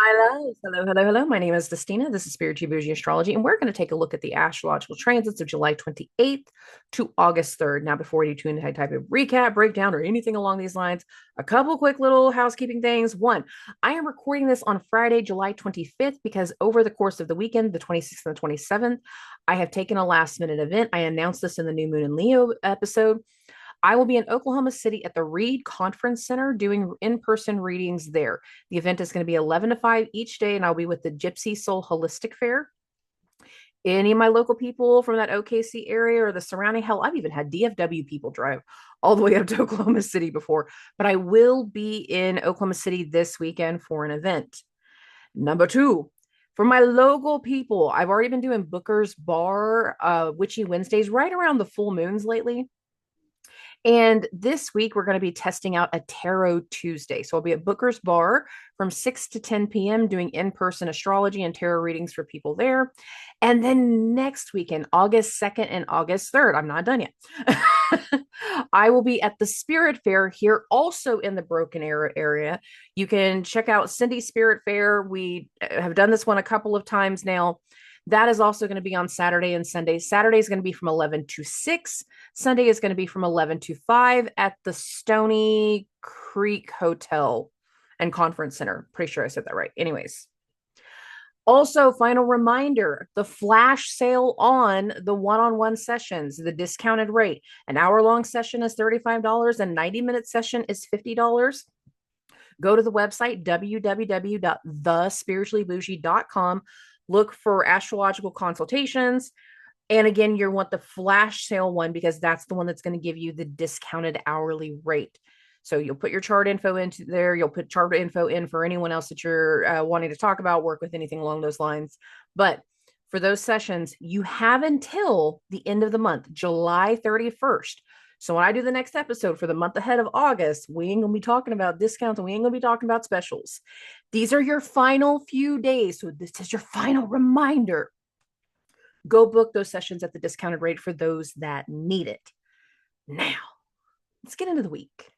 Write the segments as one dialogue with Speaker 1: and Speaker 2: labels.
Speaker 1: My loves. Hello, hello, hello. My name is Dustina. This is Spiritual Boujee Astrology, and we're going to take a look at the astrological transits of July 28th to August 3rd. Now, before you do any type of recap, breakdown, or anything along these lines, a couple quick little housekeeping things. One, I am recording this on Friday, July 25th, because over the course of the weekend, the 26th and the 27th, I have taken a last minute event. I announced this in the New Moon and Leo episode. I will be in Oklahoma City at the Reed Conference Center doing in-person readings there. The event is going to be 11 to 5 each day, and I'll be with the Gypsy Soul Holistic Fair. Any of my local people from that OKC area or the surrounding, hell, I've even had DFW people drive all the way up to Oklahoma City before, but I will be in Oklahoma City this weekend for an event. Number two, for my local people, I've already been doing Booker's Bar, Witchy Wednesdays right around the full moons lately. And this week, we're going to be testing out a Tarot Tuesday. So I'll be at Booker's Bar from 6 to 10 p.m. doing in-person astrology and tarot readings for people there. And then next weekend, August 2nd and August 3rd, I'm not done yet. I will be at the Spirit Fair here, also in the Broken Arrow area. You can check out Cindy's Spirit Fair. We have done this one a couple of times now. That is also going to be on Saturday and Sunday. Saturday is going to be from 11 to 6. Sunday is going to be from 11 to 5 at the Stony Creek Hotel and Conference Center. Pretty sure I said that right. Anyways. Also, final reminder, the flash sale on the one-on-one sessions, the discounted rate. An hour-long session is $35. A 90-minute session is $50. Go to the website, www.thespirituallyboujee.com. Look for astrological consultations. And again, you want the flash sale one because that's the one that's going to give you the discounted hourly rate. So you'll put your chart info into there. You'll put chart info in for anyone else that you're wanting to talk about, work with, anything along those lines. But for those sessions, you have until the end of the month, July 31st. So when I do the next episode for the month ahead of August, we ain't going to be talking about discounts and we ain't going to be talking about specials. These are your final few days. So this is your final reminder. Go book those sessions at the discounted rate for those that need it. Now, let's get into the week.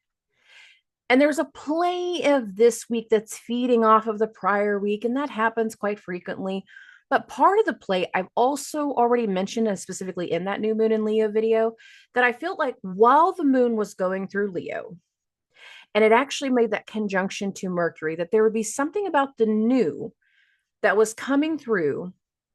Speaker 1: And there's a play of this week that's feeding off of the prior week, and that happens quite frequently. But part of the play, I've also already mentioned, and specifically in that New Moon and Leo video, that I felt like while the moon was going through Leo, and it actually made that conjunction to Mercury, that there would be something about the new that was coming through,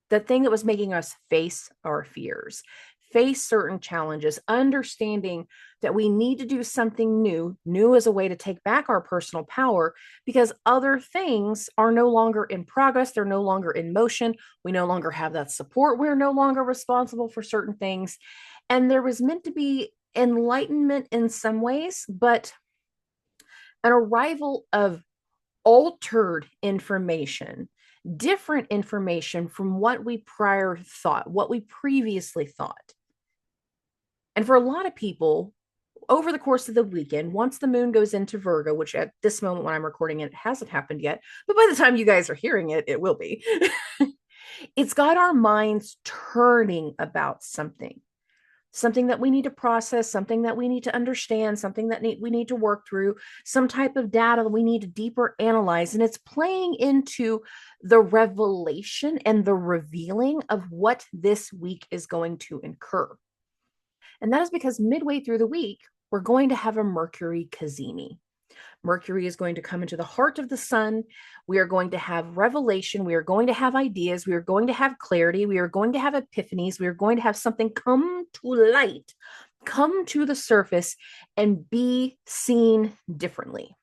Speaker 1: the thing that was making us face our fears, face certain challenges, understanding that we need to do something new as a way to take back our personal power because other things are no longer in progress. They're no longer in motion. We no longer have that support. We're no longer responsible for certain things. And there was meant to be enlightenment in some ways, but an arrival of altered information, different information from what we prior thought, what we previously thought. And for a lot of people, over the course of the weekend, once the moon goes into Virgo, which at this moment when I'm recording it hasn't happened yet, but by the time you guys are hearing it, it will be. It's got our minds turning about something that we need to process, something that we need to understand, something that we need to work through, some type of data that we need to deeper analyze. And it's playing into the revelation and the revealing of what this week is going to incur. And that is because midway through the week, we're going to have a Mercury Cazimi. Mercury is going to come into the heart of the sun. We are going to have revelation. We are going to have ideas. We are going to have clarity. We are going to have epiphanies. We are going to have something come to light, come to the surface, and be seen differently.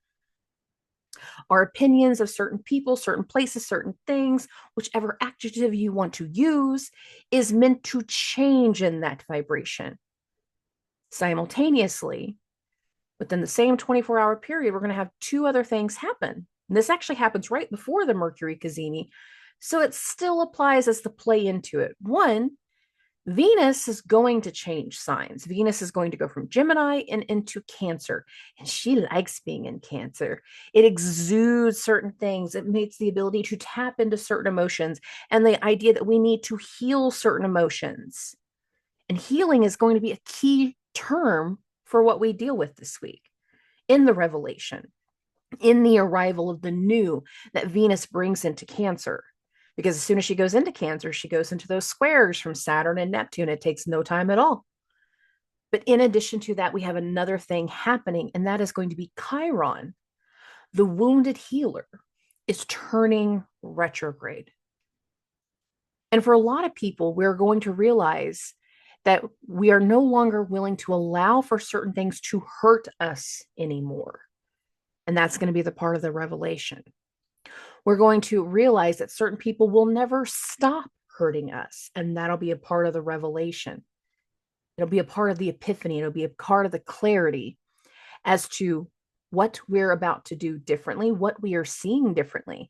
Speaker 1: Our opinions of certain people, certain places, certain things, whichever adjective you want to use, is meant to change in that vibration. Simultaneously, within the same 24-hour period, we're going to have two other things happen. And this actually happens right before the Mercury Cazimi. So it still applies as the play into it. One, Venus is going to change signs. Venus is going to go from Gemini and into Cancer. And she likes being in Cancer. It exudes certain things. It makes the ability to tap into certain emotions and the idea that we need to heal certain emotions. And healing is going to be a key term for what we deal with this week in the revelation. in the arrival of the new that Venus brings into Cancer. Because as soon as she goes into Cancer, she goes into those squares from Saturn and Neptune. It takes no time at all. But in addition to that, we have another thing happening, and that is going to be Chiron. The wounded healer is turning retrograde. And for a lot of people, we're going to realize that we are no longer willing to allow for certain things to hurt us anymore. And that's going to be the part of the revelation. We're going to realize that certain people will never stop hurting us. And that'll be a part of the revelation. It'll be a part of the epiphany. It'll be a part of the clarity as to what we're about to do differently, what we are seeing differently.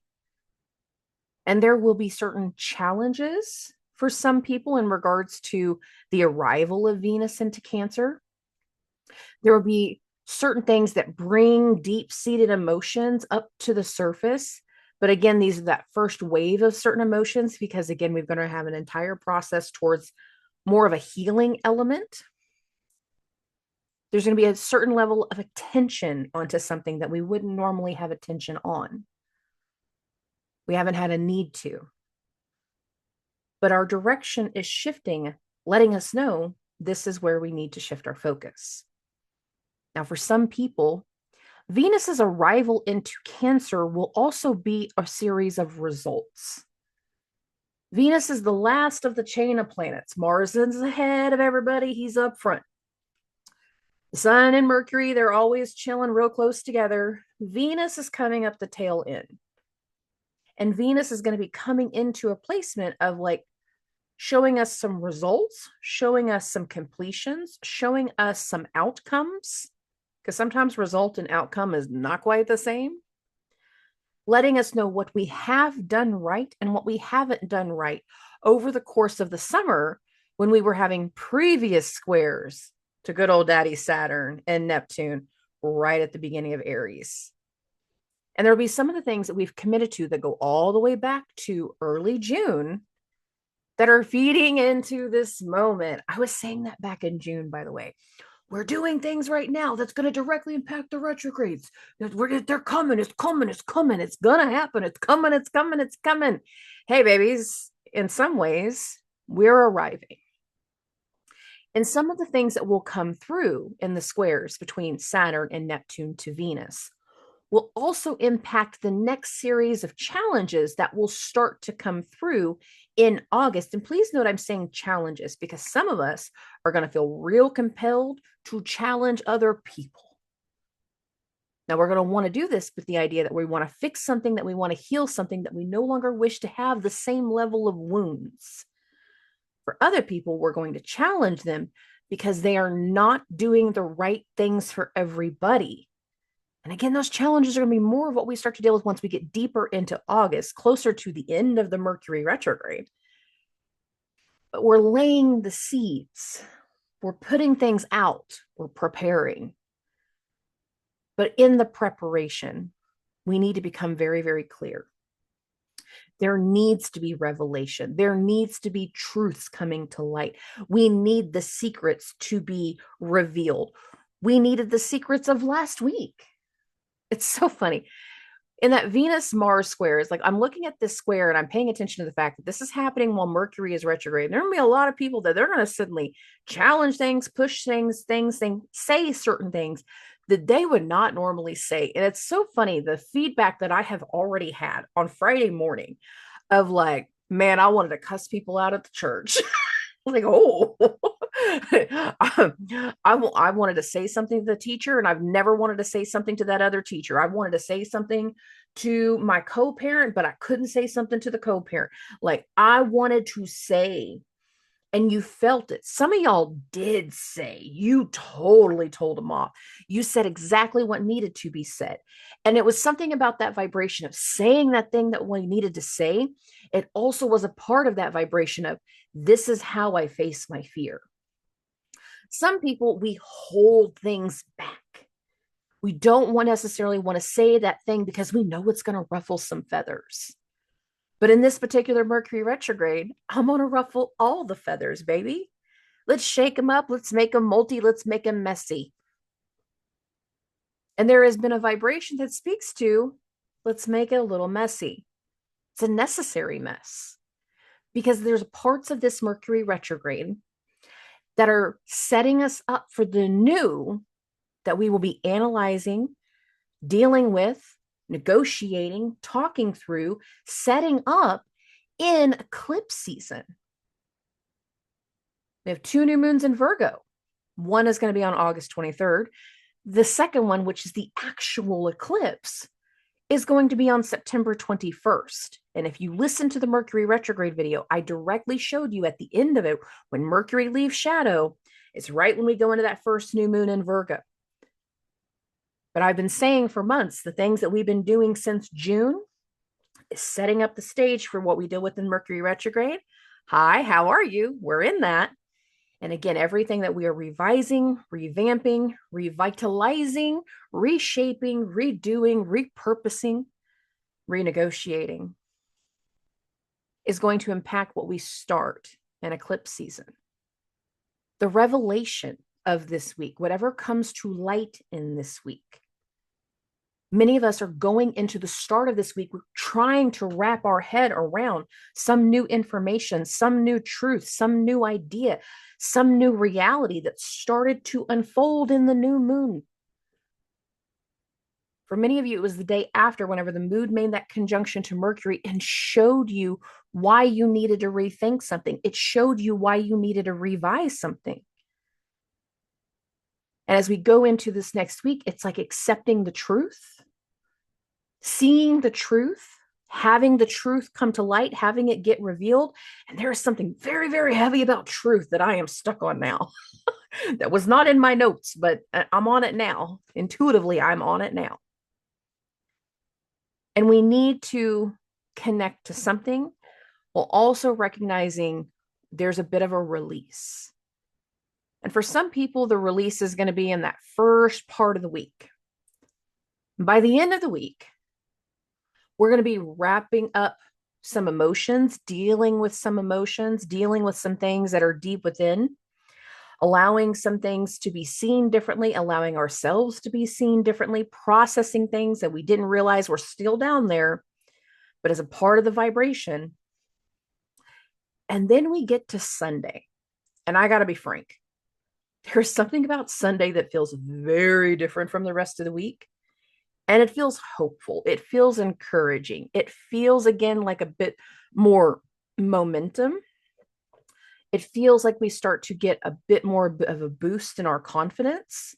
Speaker 1: And there will be certain challenges for some people in regards to the arrival of Venus into Cancer. There will be certain things that bring deep-seated emotions up to the surface. But again, these are that first wave of certain emotions, because again, we're going to have an entire process towards more of a healing element. There's going to be a certain level of attention onto something that we wouldn't normally have attention on. We haven't had a need to. But our direction is shifting, letting us know this is where we need to shift our focus. Now, for some people, Venus's arrival into Cancer will also be a series of results. Venus is the last of the chain of planets. Mars is ahead of everybody. He's up front. The Sun and Mercury, they're always chilling real close together. Venus is coming up the tail end. And Venus is going to be coming into a placement of like showing us some results, showing us some completions, showing us some outcomes, because sometimes result and outcome is not quite the same. Letting us know what we have done right and what we haven't done right over the course of the summer when we were having previous squares to good old daddy Saturn and Neptune right at the beginning of Aries. And there'll be some of the things that we've committed to that go all the way back to early June that are feeding into this moment. I was saying that back in June, by the way. We're doing things right now that's going to directly impact the retrogrades. They're coming. It's coming. It's coming. It's going to happen. It's coming. It's coming. It's coming. Hey, babies, in some ways, we're arriving. And some of the things that will come through in the squares between Saturn and Neptune to Venus will also impact the next series of challenges that will start to come through in August. And please note I'm saying challenges because some of us are going to feel real compelled to challenge other people. Now, we're going to want to do this with the idea that we want to fix something, that we want to heal something, that we no longer wish to have the same level of wounds. For other people, we're going to challenge them because they are not doing the right things for everybody. And again, those challenges are going to be more of what we start to deal with once we get deeper into August, closer to the end of the Mercury retrograde. But we're laying the seeds. We're putting things out. We're preparing. But in the preparation, we need to become very, very clear. There needs to be revelation. There needs to be truths coming to light. We need the secrets to be revealed. We needed the secrets of last week. It's so funny. In that Venus-Mars square, it's like I'm looking at this square and I'm paying attention to the fact that this is happening while Mercury is retrograde. There are going to be a lot of people that they're going to suddenly challenge things, push things, say certain things that they would not normally say. And it's so funny, the feedback that I have already had on Friday morning of like, man, I wanted to cuss people out at the church. Like, oh, I wanted to say something to the teacher, and I've never wanted to say something to that other teacher. I wanted to say something to my co-parent, but I couldn't say something to the co-parent. Like, I wanted to say, and you felt it. Some of y'all did say, you totally told them off. You said exactly what needed to be said. And it was something about that vibration of saying that thing that we needed to say. It also was a part of that vibration of, this is how I face my fear. Some people, we hold things back. We don't necessarily want to say that thing because we know it's going to ruffle some feathers. But in this particular Mercury retrograde, I'm going to ruffle all the feathers, baby. Let's shake them up. Let's make them multi. Let's make them messy. And there has been a vibration that speaks to, let's make it a little messy. It's a necessary mess because there's parts of this Mercury retrograde that are setting us up for the new that we will be analyzing, dealing with, negotiating, talking through, setting up in eclipse season. We have 2 new moons in Virgo. One is going to be on August 23rd. The second one, which is the actual eclipse, is going to be on September 21st. And if you listen to the Mercury retrograde video, I directly showed you at the end of it, when Mercury leaves shadow, it's right when we go into that first new moon in Virgo. But I've been saying for months, the things that we've been doing since June is setting up the stage for what we deal with in Mercury retrograde. Hi, how are you? We're in that. And again, everything that we are revising, revamping, revitalizing, reshaping, redoing, repurposing, renegotiating is going to impact what we start in eclipse season. The revelation of this week, whatever comes to light in this week. Many of us are going into the start of this week trying to wrap our head around some new information, some new truth, some new idea, some new reality that started to unfold in the new moon. For many of you, it was the day after, whenever the moon made that conjunction to Mercury and showed you why you needed to rethink something. It showed you why you needed to revise something. And as we go into this next week, it's like accepting the truth, seeing the truth, having the truth come to light, having it get revealed. And there is something very, very heavy about truth that I am stuck on now. That was not in my notes, but I'm on it now. Intuitively, I'm on it now. And we need to connect to something while also recognizing there's a bit of a release. And for some people, the release is going to be in that first part of the week. By the end of the week, we're going to be wrapping up some emotions, dealing with some emotions, dealing with some things that are deep within, allowing some things to be seen differently, allowing ourselves to be seen differently, processing things that we didn't realize were still down there, but as a part of the vibration. And then we get to Sunday. And I got to be frank, there's something about Sunday that feels very different from the rest of the week. And it feels hopeful. It feels encouraging. It feels, again, like a bit more momentum. It feels like we start to get a bit more of a boost in our confidence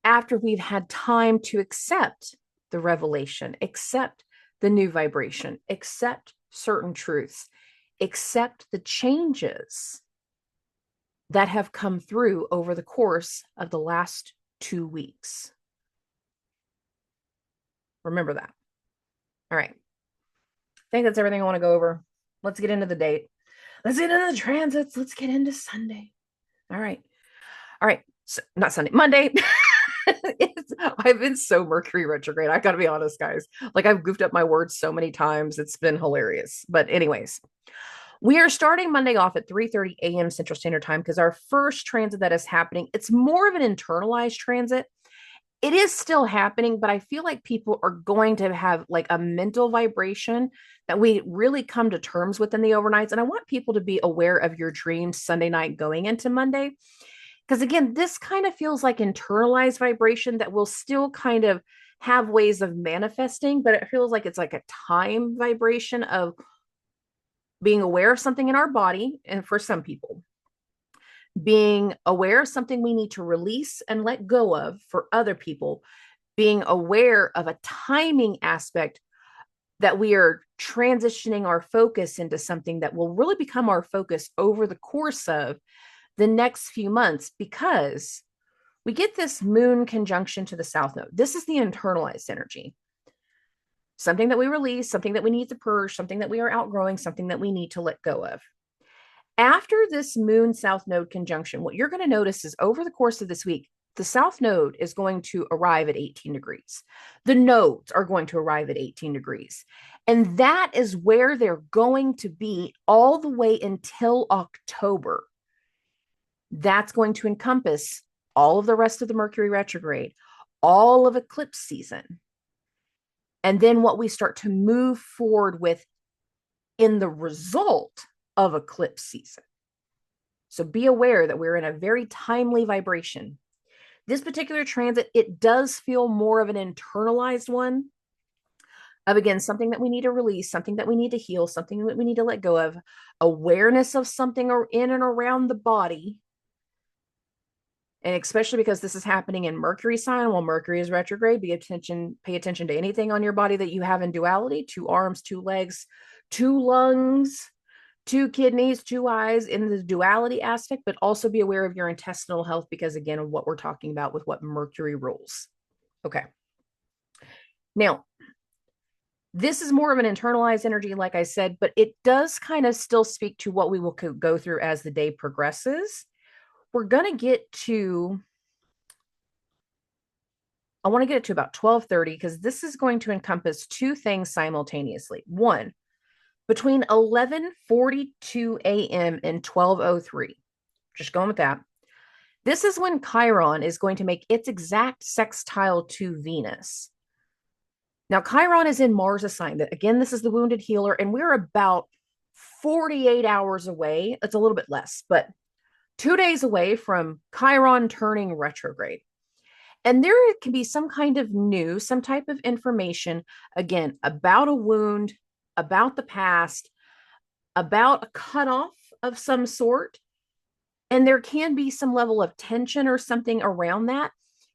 Speaker 1: after we've had time to accept the revelation, accept the new vibration, accept certain truths, accept the changes that have come through over the course of the last 2 weeks. Remember that. All right. I think that's everything I want to go over. Let's get into the date. Let's get into the transits. Let's get into Sunday. All right. All right. So, not Sunday, Monday. I've been so Mercury retrograde. I got to be honest, guys. Like, I've goofed up my words so many times. It's been hilarious. But anyways, we are starting Monday off at 3:30 a.m. Central Standard Time because our first transit that is happening, it's more of an internalized transit. It is still happening, but I feel like people are going to have like a mental vibration that we really come to terms with in the overnights. And I want people to be aware of your dreams Sunday night going into Monday. Because again, this kind of feels like internalized vibration that will still kind of have ways of manifesting, but it feels like it's like a time vibration of being aware of something in our body. And for some people, being aware of something we need to release and let go of. For other people, being aware of a timing aspect that we are transitioning our focus into something that will really become our focus over the course of the next few months, because we get this moon conjunction to the South Node. This is the internalized energy. Something that we release, something that we need to purge, something that we are outgrowing, something that we need to let go of. After this moon South Node conjunction, what you're going to notice is over the course of this week, the South Node is going to arrive at 18 degrees. The nodes are going to arrive at 18 degrees. And that is where they're going to be all the way until October. That's going to encompass all of the rest of the Mercury retrograde, all of eclipse season. And then what we start to move forward with in the result of eclipse season. So be aware that we're in a very timely vibration. This particular transit, it does feel more of an internalized one of, again, something that we need to release, something that we need to heal, something that we need to let go of, awareness of something in and around the body. And especially because this is happening in Mercury sign, while Mercury is retrograde, pay attention to anything on your body that you have in duality: 2 arms, 2 legs, 2 lungs, 2 kidneys, 2 eyes, in the duality aspect, but also be aware of your intestinal health, because again, of what we're talking about with what Mercury rules. Okay. Now, this is more of an internalized energy, like I said, but it does kind of still speak to what we will go through as the day progresses. We're going to get to, I want to get it to about 12:30, because this is going to encompass 2 things simultaneously. One, between 11:42 a.m. and 12:03, just going with that. This is when Chiron is going to make its exact sextile to Venus. Now, Chiron is in Mars' sign. Again, this is the wounded healer, and we're about 48 hours away. It's a little bit less, but 2 days away from Chiron turning retrograde. And there can be some kind of news, some type of information, again, about a wound, about the past, about a cutoff of some sort. And there can be some level of tension or something around that,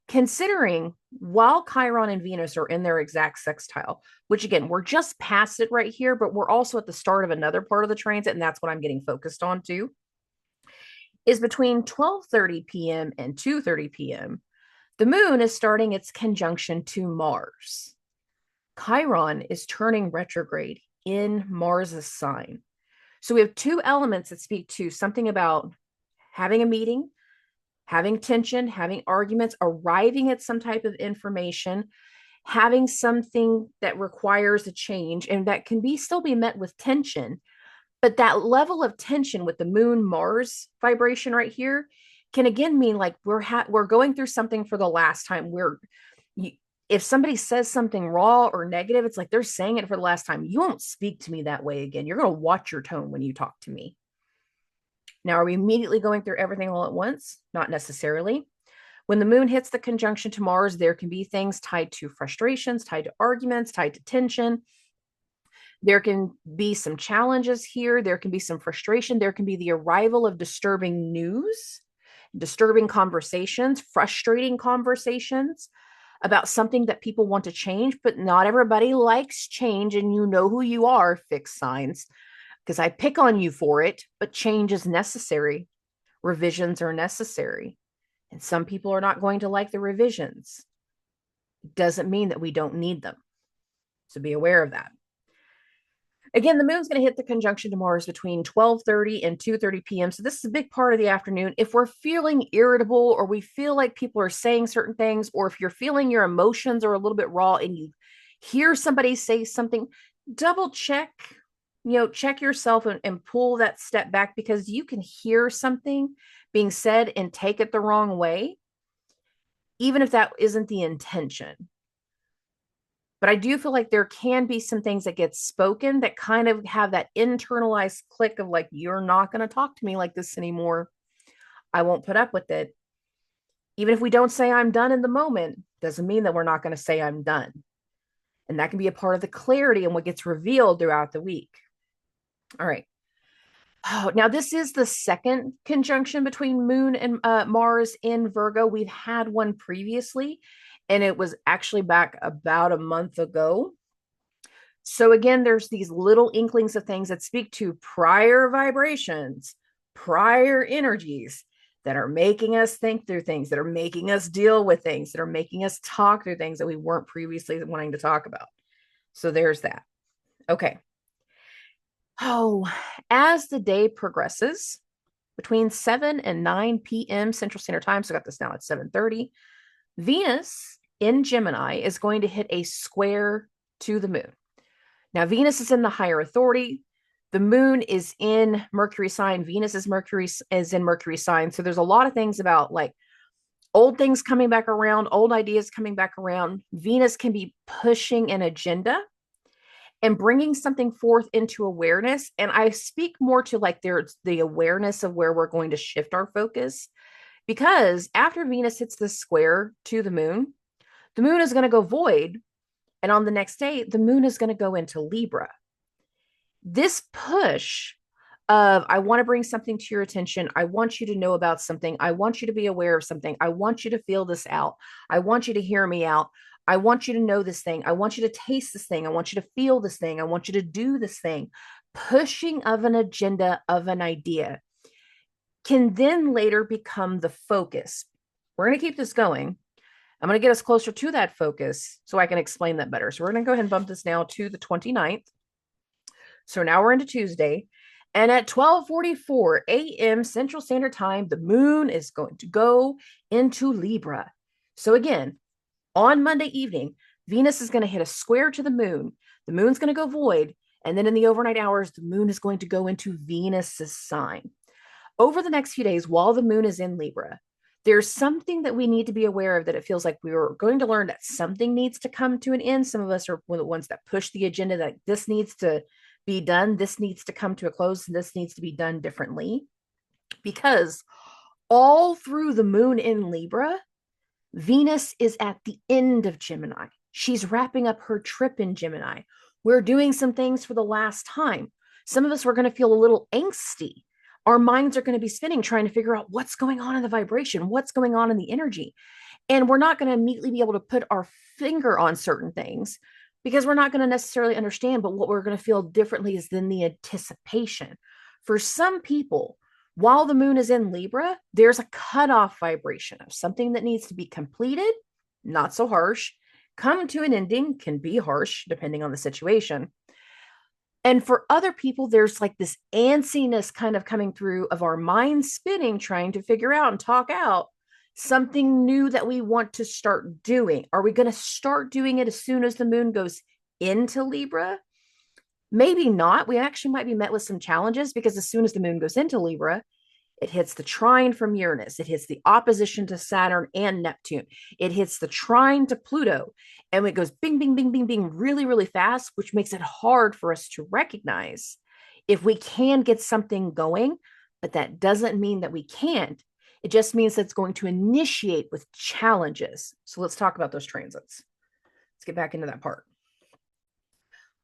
Speaker 1: considering while Chiron and Venus are in their exact sextile, which again, we're just past it right here, but we're also at the start of another part of the transit, and that's what I'm getting focused on too, is between 12:30 p.m. and 2:30 p.m., the moon is starting its conjunction to Mars. Chiron is turning retrograde in Mars' sign. So we have 2 elements that speak to something about having a meeting, having tension, having arguments, arriving at some type of information, having something that requires a change, and that can still be met with tension. But that level of tension with the moon Mars vibration right here can again mean like we're going through something for the last time. If somebody says something raw or negative, it's like they're saying it for the last time. You won't speak to me that way again. You're going to watch your tone when you talk to me. Now, are we immediately going through everything all at once? Not necessarily. When the moon hits the conjunction to Mars, there can be things tied to frustrations, tied to arguments, tied to tension. There can be some challenges here. There can be some frustration. There can be the arrival of disturbing news, disturbing conversations, frustrating conversations about something that people want to change, but not everybody likes change. And you know who you are, fixed signs, because I pick on you for it, but change is necessary. Revisions are necessary. And some people are not going to like the revisions. It doesn't mean that we don't need them. So be aware of that. Again, the moon's going to hit the conjunction to Mars between 12:30 and 2:30 p.m. So this is a big part of the afternoon. If we're feeling irritable, or we feel like people are saying certain things, or if you're feeling your emotions are a little bit raw and you hear somebody say something, double check, check yourself and pull that step back, because you can hear something being said and take it the wrong way, even if that isn't the intention. But I do feel like there can be some things that get spoken that kind of have that internalized click of like, you're not going to talk to me like this anymore. I won't put up with it. Even if we don't say I'm done in the moment, doesn't mean that we're not going to say I'm done. And that can be a part of the clarity and what gets revealed throughout the week. All right. Oh, now this is the second conjunction between Moon and Mars in Virgo. We've had one previously, and it was actually back about a month ago. So again, there's these little inklings of things that speak to prior vibrations, prior energies that are making us think through things, that are making us deal with things, that are making us talk through things that we weren't previously wanting to talk about. So there's that. Okay. Oh, as the day progresses, between 7 and 9 p.m. Central Standard Time, so I got this now at 7:30, Venus in Gemini is going to hit a square to the moon. Now, Venus is in the higher authority. The moon is in Mercury sign. Venus is in Mercury sign. So there's a lot of things about like Old things coming back around, old ideas coming back around. Venus can be pushing an agenda and bringing something forth into awareness. And I speak more to like there's the awareness of where we're going to shift our focus, because after Venus hits the square to the moon is going to go void. And on the next day, the moon is going to go into Libra. This push of, I want to bring something to your attention. I want you to know about something. I want you to be aware of something. I want you to feel this out. I want you to hear me out. I want you to know this thing. I want you to taste this thing. I want you to feel this thing. I want you to do this thing. Pushing of an agenda, of an idea, can then later become the focus. We're going to keep this going. I'm going to get us closer to that focus so I can explain that better. So we're going to go ahead and bump this now to the 29th. So now we're into Tuesday. And at 12:44 a.m. Central Standard Time, the moon is going to go into Libra. So again, on Monday evening, Venus is going to hit a square to the moon. The moon's going to go void. And then in the overnight hours, the moon is going to go into Venus's sign. Over the next few days, while the moon is in Libra, there's something that we need to be aware of, that it feels like we are going to learn that something needs to come to an end. Some of us are the ones that push the agenda, that this needs to be done. This needs to come to a close. This needs to be done differently. Because all through the moon in Libra, Venus is at the end of Gemini. She's wrapping up her trip in Gemini. We're doing some things for the last time. Some of us are going to feel a little angsty. Our minds are going to be spinning, trying to figure out what's going on in the vibration, what's going on in the energy. And we're not going to immediately be able to put our finger on certain things, because we're not going to necessarily understand. But what we're going to feel differently is then the anticipation. For some people, while the moon is in Libra, there's a cutoff vibration of something that needs to be completed, not so harsh. Come to an ending can be harsh depending on the situation. And for other people, there's like this antsiness kind of coming through of our minds spinning, trying to figure out and talk out something new that we want to start doing. Are we going to start doing it as soon as the moon goes into Libra? Maybe not. We actually might be met with some challenges, because as soon as the moon goes into Libra, it hits the trine from Uranus. It hits the opposition to Saturn and Neptune. It hits the trine to Pluto. And it goes bing, bing, bing, bing, bing really, really fast, which makes it hard for us to recognize if we can get something going. But that doesn't mean that we can't. It just means that it's going to initiate with challenges. So let's talk about those transits. Let's get back into that part.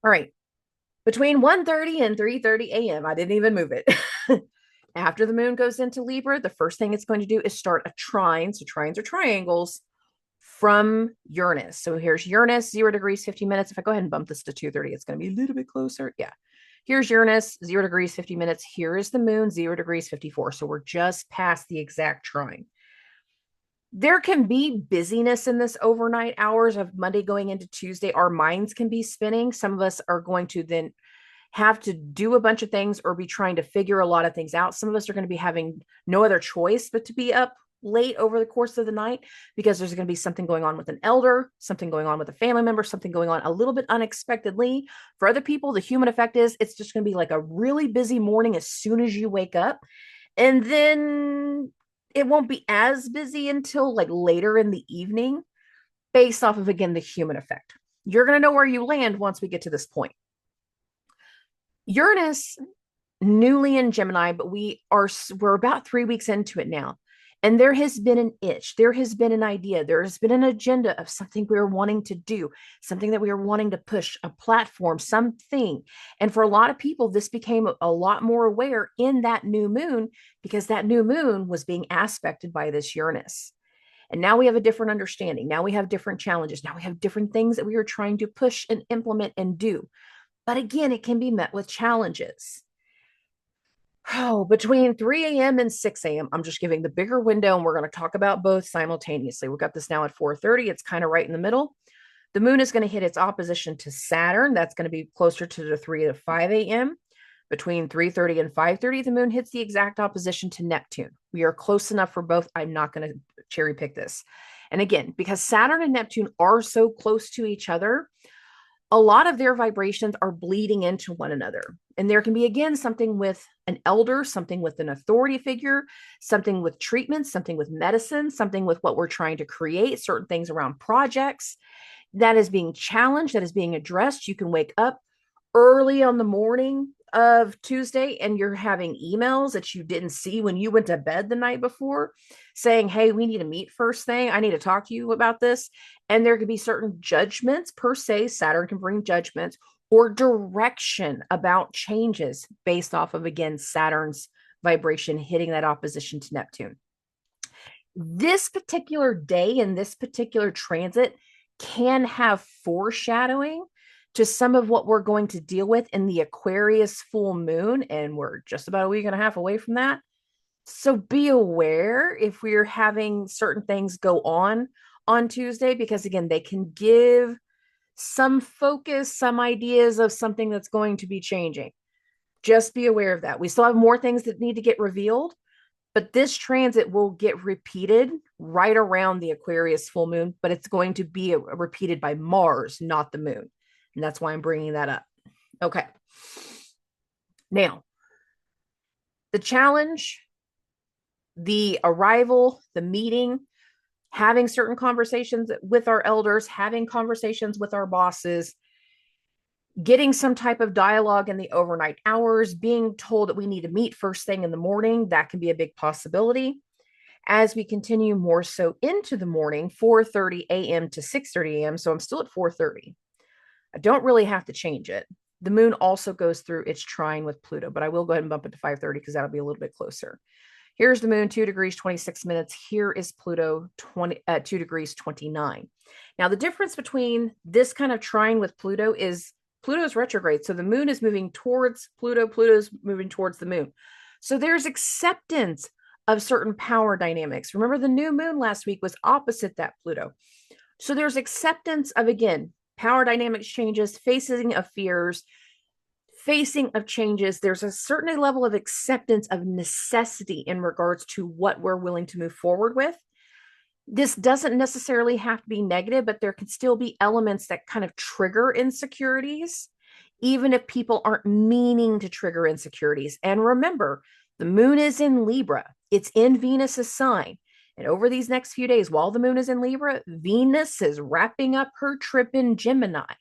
Speaker 1: All right. Between 1:30 and 3:30 a.m., I didn't even move it. After the moon goes into Libra, the first thing it's going to do is start a trine. So trines are triangles from Uranus. So here's Uranus, 0 degrees, 50 minutes. If I go ahead and bump this to 2:30, it's going to be a little bit closer. Yeah. Here's Uranus, 0 degrees, 50 minutes. Here is the moon, 0 degrees, 54. So we're just past the exact trine. There can be busyness in this overnight hours of Monday going into Tuesday. Our minds can be spinning. Some of us are going to then have to do a bunch of things or be trying to figure a lot of things out. Some of us are going to be having no other choice but to be up late over the course of the night, because there's going to be something going on with an elder, something going on with a family member, something going on a little bit unexpectedly. For other people, the human effect is it's just going to be like a really busy morning as soon as you wake up. And then it won't be as busy until like later in the evening, based off of, again, the human effect. You're going to know where you land once we get to this point. Uranus, newly in Gemini, but we're about 3 weeks into it now. And there has been an itch. There has been an idea. There has been an agenda of something we are wanting to do, something that we are wanting to push, a platform, something. And for a lot of people, this became a lot more aware in that new moon, because that new moon was being aspected by this Uranus. And now we have a different understanding. Now we have different challenges. Now we have different things that we are trying to push and implement and do. But again, it can be met with challenges. Oh, between 3 a.m. and 6 a.m. I'm just giving the bigger window, and we're going to talk about both simultaneously. We've got this now at 4:30. It's kind of right in the middle. The moon is going to hit its opposition to Saturn. That's going to be closer to the 3 to 5 a.m. Between 3:30 and 5:30, the moon hits the exact opposition to Neptune. We are close enough for both. I'm not going to cherry pick this. And again, because Saturn and Neptune are so close to each other, a lot of their vibrations are bleeding into one another. And there can be, again, something with an elder, something with an authority figure, something with treatment, something with medicine, something with what we're trying to create, certain things around projects that is being challenged, that is being addressed. You can wake up early on the morning of Tuesday and you're having emails that you didn't see when you went to bed the night before saying, hey, we need to meet first thing. I need to talk to you about this. And there could be certain judgments per se. Saturn can bring judgments or direction about changes based off of, again, Saturn's vibration hitting that opposition to Neptune. This particular day and this particular transit can have foreshadowing to some of what we're going to deal with in the Aquarius full moon. And we're just about a week and a half away from that. So be aware if we're having certain things go on Tuesday, because again, they can give some focus, some ideas of something that's going to be changing. Just be aware of that. We still have more things that need to get revealed, but this transit will get repeated right around the Aquarius full moon, but it's going to be repeated by Mars, not the moon. And that's why I'm bringing that up. Okay. Now, the challenge, the arrival, the meeting, having certain conversations with our elders, having conversations with our bosses, getting some type of dialogue in the overnight hours, being told that we need to meet first thing in the morning, that can be a big possibility. As we continue more so into the morning, 4:30 a.m. to 6:30 a.m. So I'm still at 4:30. I don't really have to change it. The moon also goes through its trine with Pluto, but I will go ahead and bump it to 5:30 because that'll be a little bit closer. Here's the moon, 2 degrees, 26 minutes. Here is Pluto, 2 degrees, 29. Now, the difference between this kind of trine with Pluto is Pluto's retrograde. So the moon is moving towards Pluto. Pluto's moving towards the moon. So there's acceptance of certain power dynamics. Remember, the new moon last week was opposite that Pluto. So there's acceptance of, again, power dynamics changes, facing of fears, facing of changes. There's a certain level of acceptance of necessity in regards to what we're willing to move forward with. This doesn't necessarily have to be negative, but there can still be elements that kind of trigger insecurities, even if people aren't meaning to trigger insecurities. And remember, the moon is in Libra. It's in Venus's sign. And over these next few days, while the moon is in Libra, Venus is wrapping up her trip in Gemini.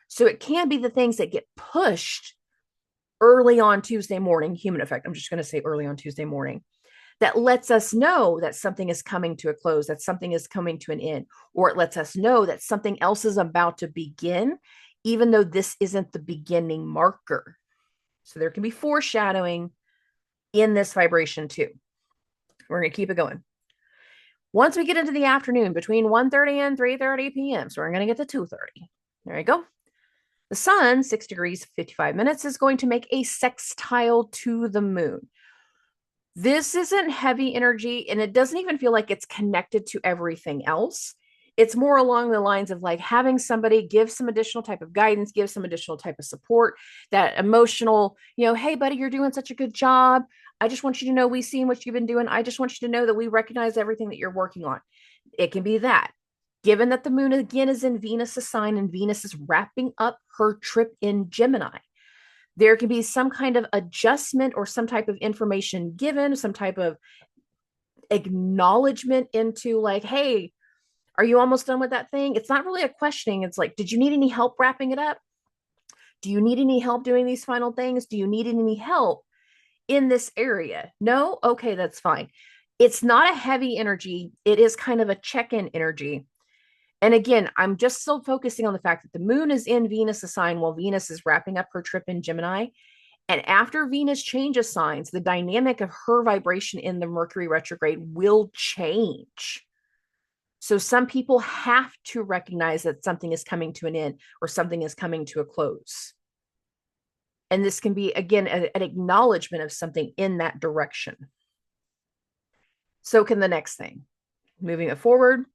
Speaker 1: So it can be the things that get pushed early on Tuesday morning, human effect. I'm just going to say early on Tuesday morning, that lets us know that something is coming to a close, that something is coming to an end, or it lets us know that something else is about to begin, even though this isn't the beginning marker. So there can be foreshadowing in this vibration too. We're going to keep it going. Once we get into the afternoon, between 1:30 and 3:30 p.m., so we're going to get to 2:30. There you go. The sun, 6 degrees, 55 minutes, is going to make a sextile to the moon. This isn't heavy energy, and it doesn't even feel like it's connected to everything else. It's more along the lines of like having somebody give some additional type of guidance, give some additional type of support, that emotional, hey, buddy, you're doing such a good job. I just want you to know we've seen what you've been doing. I just want you to know that we recognize everything that you're working on. It can be that. Given that the moon again is in Venus's sign and Venus is wrapping up her trip in Gemini, there can be some kind of adjustment or some type of information given, some type of acknowledgement into like, hey, are you almost done with that thing? It's not really a questioning. It's like, did you need any help wrapping it up? Do you need any help doing these final things? Do you need any help in this area? No? Okay, that's fine. It's not a heavy energy. It is kind of a check-in energy. And again, I'm just still focusing on the fact that the moon is in Venus' sign while Venus is wrapping up her trip in Gemini. And after Venus changes signs, the dynamic of her vibration in the Mercury retrograde will change. So some people have to recognize that something is coming to an end or something is coming to a close. And this can be, again, an acknowledgement of something in that direction. So can the next thing. Moving it forward,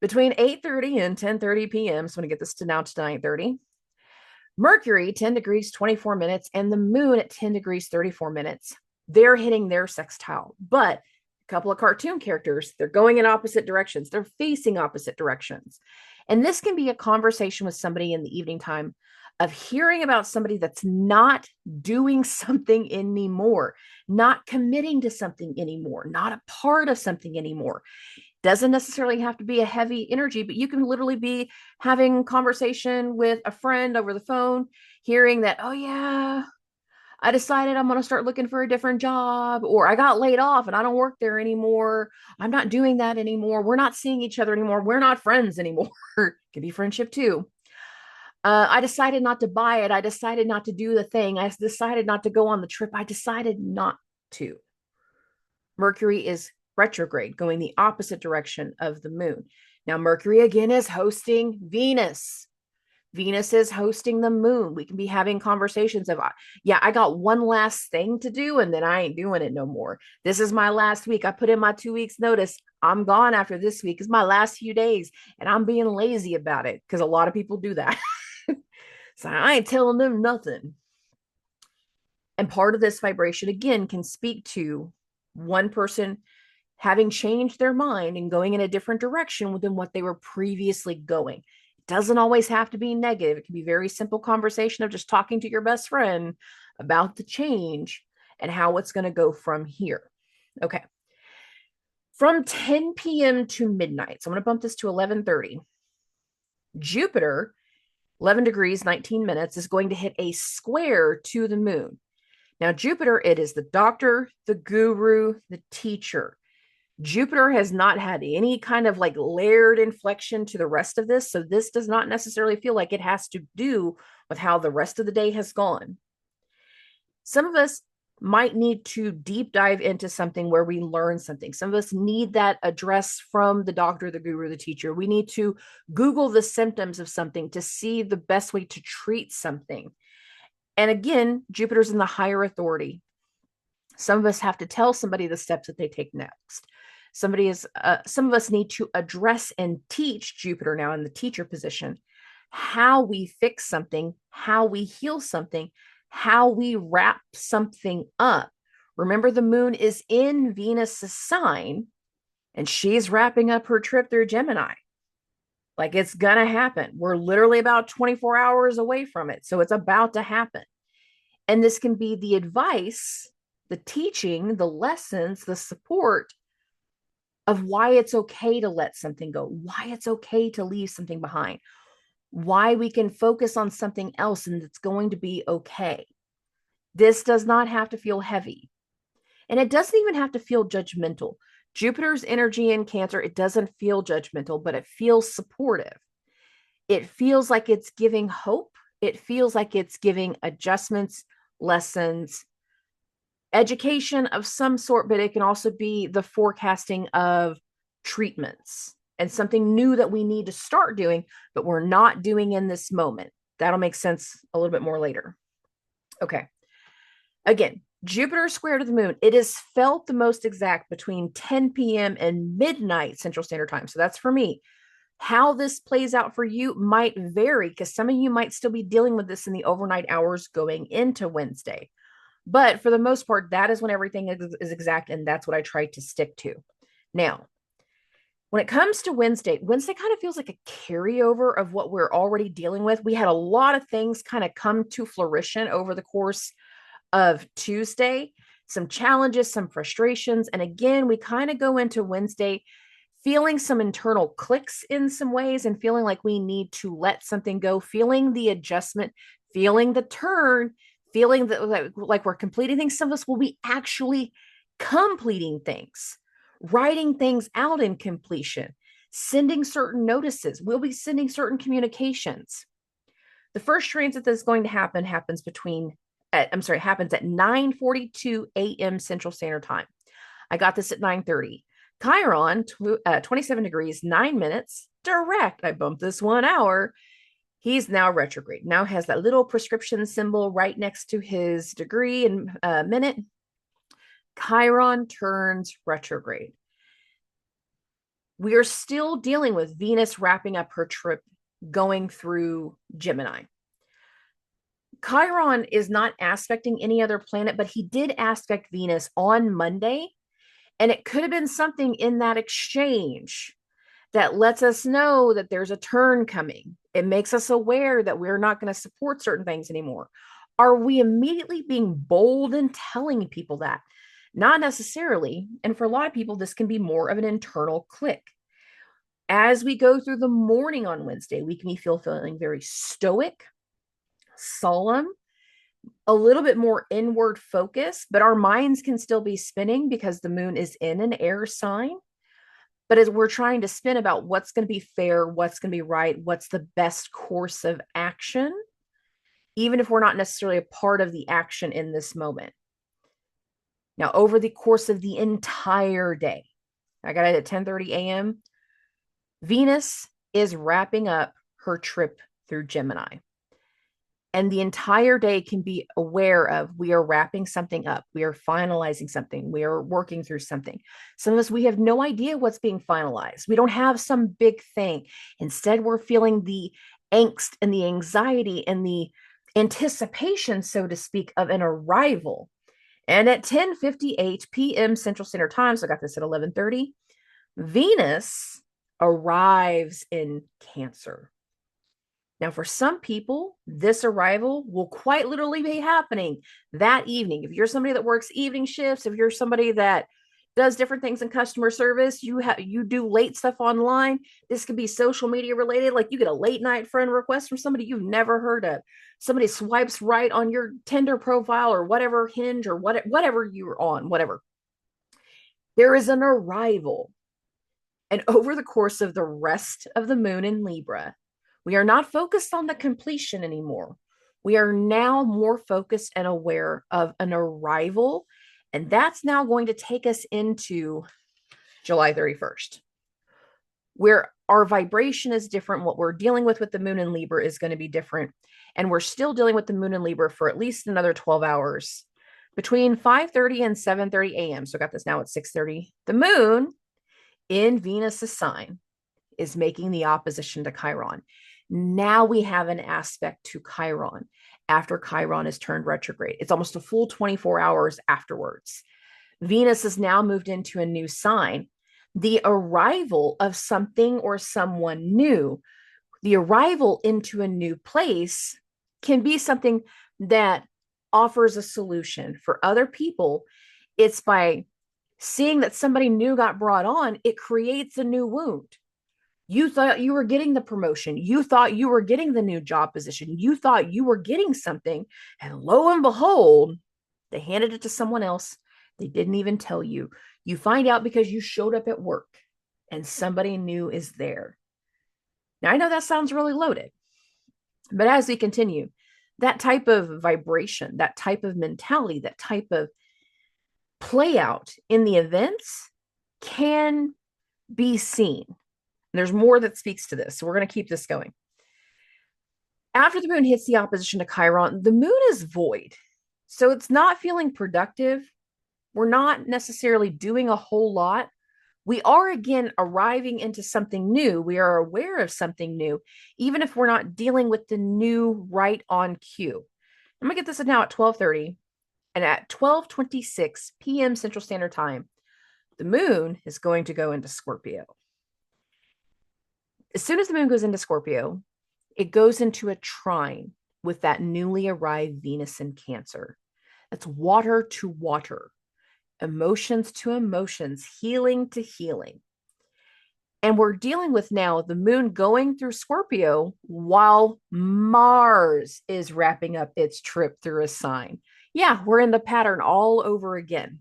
Speaker 1: between 8:30 and 10:30 p.m., so I'm going to get this to now to 9:30, Mercury, 10 degrees, 24 minutes, and the moon at 10 degrees, 34 minutes. They're hitting their sextile. But a couple of cartoon characters, they're going in opposite directions. They're facing opposite directions. And this can be a conversation with somebody in the evening time of hearing about somebody that's not doing something anymore, not committing to something anymore, not a part of something anymore. Doesn't necessarily have to be a heavy energy, but you can literally be having conversation with a friend over the phone, hearing that, oh yeah, I decided I'm going to start looking for a different job, or I got laid off and I don't work there anymore. I'm not doing that anymore. We're not seeing each other anymore. We're not friends anymore. Could be friendship too. I decided not to buy it. I decided not to do the thing. I decided not to go on the trip. I decided not to. Mercury is retrograde, going the opposite direction of the moon. Now, Mercury again is hosting Venus. Venus is hosting the moon. We can be having conversations of, yeah, I got one last thing to do and then I ain't doing it no more. This is my last week. I put in my 2 weeks notice. I'm gone after this week. It's my last few days and I'm being lazy about it because a lot of people do that. So I ain't telling them nothing. And part of this vibration, again, can speak to one person having changed their mind and going in a different direction than what they were previously going. It doesn't always have to be negative. It can be a very simple conversation of just talking to your best friend about the change and how it's going to go from here. Okay. From 10 p.m. to midnight, so I'm going to bump this to 11:30. Jupiter, 11 degrees, 19 minutes, is going to hit a square to the moon. Now, Jupiter, it is the doctor, the guru, the teacher. Jupiter has not had any kind of like layered inflection to the rest of this. So this does not necessarily feel like it has to do with how the rest of the day has gone. Some of us might need to deep dive into something where we learn something. Some of us need that address from the doctor, the guru, the teacher. We need to Google the symptoms of something to see the best way to treat something. And again, Jupiter's in the higher authority. Some of us have to tell somebody the steps that they take next. Some of us need to address and teach Jupiter now in the teacher position, how we fix something, how we heal something, how we wrap something up. Remember, the moon is in Venus's sign and she's wrapping up her trip through Gemini. Like, it's going to happen. We're literally about 24 hours away from it. So it's about to happen. And this can be the advice, the teaching, the lessons, the support of why it's okay to let something go, why it's okay to leave something behind, why we can focus on something else and it's going to be okay. This does not have to feel heavy. And it doesn't even have to feel judgmental. Jupiter's energy in Cancer, it doesn't feel judgmental, but it feels supportive. It feels like it's giving hope. It feels like it's giving adjustments, lessons, education of some sort, but it can also be the forecasting of treatments and something new that we need to start doing, but we're not doing in this moment. That'll make sense a little bit more later. Okay. Again, Jupiter square to the moon, it is felt the most exact between 10 p.m. and midnight Central Standard Time. So that's for me. How this plays out for you might vary because some of you might still be dealing with this in the overnight hours going into Wednesday. But for the most part, that is when everything is exact, and that's what I try to stick to. Now, when it comes to Wednesday kind of feels like a carryover of what we're already dealing with. We had a lot of things kind of come to fruition over the course of Tuesday, some challenges, some frustrations. And again, we kind of go into Wednesday feeling some internal clicks in some ways and feeling like we need to let something go, feeling the adjustment, feeling the turn, feeling that like we're completing things. Some of us will be actually completing things, writing things out in completion, sending certain notices. We'll be sending certain communications. The first transit that's going to happen happens at 9:42 a.m. Central Standard Time. I got this at 9:30. Chiron, 27 degrees, 9 minutes, direct. I bumped this 1 hour. He's now retrograde. Now has that little prescription symbol right next to his degree and minute. Chiron turns retrograde. We are still dealing with Venus wrapping up her trip going through Gemini. Chiron is not aspecting any other planet, but he did aspect Venus on Monday. And it could have been something in that exchange that lets us know that there's a turn coming. It makes us aware that we're not going to support certain things anymore. Are we immediately being bold and telling people that? Not necessarily. And for a lot of people, this can be more of an internal click. As we go through the morning on Wednesday, we can be feeling very stoic, solemn, a little bit more inward focus, but our minds can still be spinning because the moon is in an air sign. But as we're trying to spin about what's going to be fair, what's going to be right, what's the best course of action, even if we're not necessarily a part of the action in this moment. Now, over the course of the entire day, I got it at 10:30 a.m. Venus is wrapping up her trip through Gemini. And the entire day can be aware of, we are wrapping something up. We are finalizing something. We are working through something. Some of us, we have no idea what's being finalized. We don't have some big thing. Instead, we're feeling the angst and the anxiety and the anticipation, so to speak, of an arrival. And at 10:58 p.m. Central Standard Time, so I got this at 11:30, Venus arrives in Cancer. Now, for some people, this arrival will quite literally be happening that evening. If you're somebody that works evening shifts, if you're somebody that does different things in customer service, you do late stuff online. This could be social media related. Like you get a late night friend request from somebody you've never heard of. Somebody swipes right on your Tinder profile or whatever, Hinge or whatever you're on, whatever. There is an arrival. And over the course of the rest of the moon in Libra, we are not focused on the completion anymore. We are now more focused and aware of an arrival. And that's now going to take us into July 31st, where our vibration is different. What we're dealing with the moon in Libra is going to be different. And we're still dealing with the moon in Libra for at least another 12 hours between 5:30 and 7:30 a.m. So I got this now at 6:30. The moon in Venus's sign is making the opposition to Chiron. Now we have an aspect to Chiron after Chiron is turned retrograde. It's almost a full 24 hours afterwards. Venus has now moved into a new sign. The arrival of something or someone new, the arrival into a new place can be something that offers a solution. For other people, it's by seeing that somebody new got brought on, it creates a new wound. You thought you were getting the promotion. You thought you were getting the new job position. You thought you were getting something. And lo and behold, they handed it to someone else. They didn't even tell you. You find out because you showed up at work and somebody new is there. Now, I know that sounds really loaded, but as we continue, that type of vibration, that type of mentality, that type of play out in the events can be seen. There's more that speaks to this. So we're going to keep this going. After the moon hits the opposition to Chiron, the moon is void. So it's not feeling productive. We're not necessarily doing a whole lot. We are again arriving into something new. We are aware of something new, even if we're not dealing with the new right on cue. I'm going to get this now at 12:30. And at 12:26 p.m. Central Standard Time, the moon is going to go into Scorpio. As soon as the moon goes into Scorpio, it goes into a trine with that newly arrived Venus in Cancer. That's water to water, emotions to emotions, healing to healing. And we're dealing with now the moon going through Scorpio while Mars is wrapping up its trip through a sign. Yeah, we're in the pattern all over again.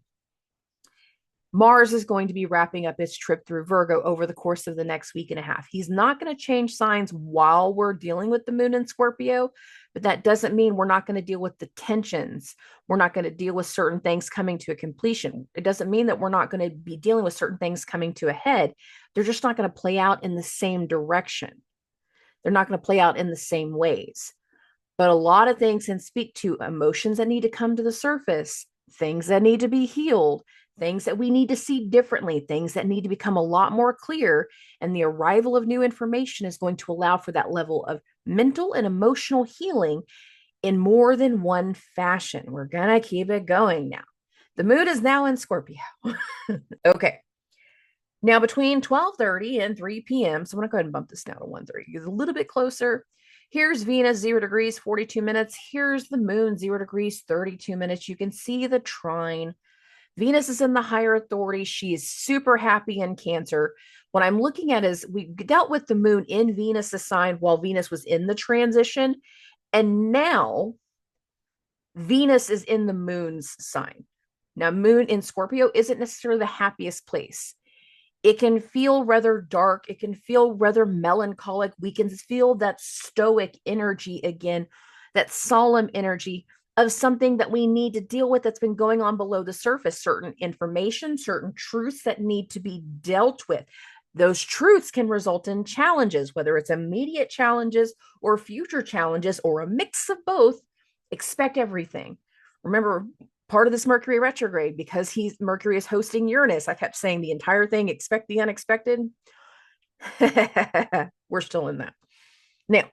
Speaker 1: Mars is going to be wrapping up its trip through Virgo over the course of the next week and a half. He's not going to change signs while we're dealing with the moon in Scorpio, but that doesn't mean we're not going to deal with the tensions. We're not going to deal with certain things coming to a completion. It doesn't mean that we're not going to be dealing with certain things coming to a head. They're just not going to play out in the same direction. They're not going to play out in the same ways. But a lot of things can speak to emotions that need to come to the surface, things that need to be healed, things that we need to see differently, things that need to become a lot more clear. And the arrival of new information is going to allow for that level of mental and emotional healing in more than one fashion. We're going to keep it going now. The moon is now in Scorpio. Okay. Now between 12:30 and 3 p.m., so I'm going to go ahead and bump this now to 1:30. It's a little bit closer. Here's Venus, 0 degrees, 42 minutes. Here's the moon, 0 degrees, 32 minutes. You can see the trine. Venus is in the higher authority. She is super happy in Cancer. What I'm looking at is we dealt with the moon in Venus' sign while Venus was in the transition. And now Venus is in the moon's sign. Now, moon in Scorpio isn't necessarily the happiest place. It can feel rather dark. It can feel rather melancholic. We can feel that stoic energy again, that solemn energy of something that we need to deal with that's been going on below the surface, certain information, certain truths that need to be dealt with. Those truths can result in challenges, whether it's immediate challenges or future challenges or a mix of both. Expect everything. Remember, part of this Mercury retrograde, because Mercury is hosting Uranus. I kept saying the entire thing, expect the unexpected. We're still in that. Now,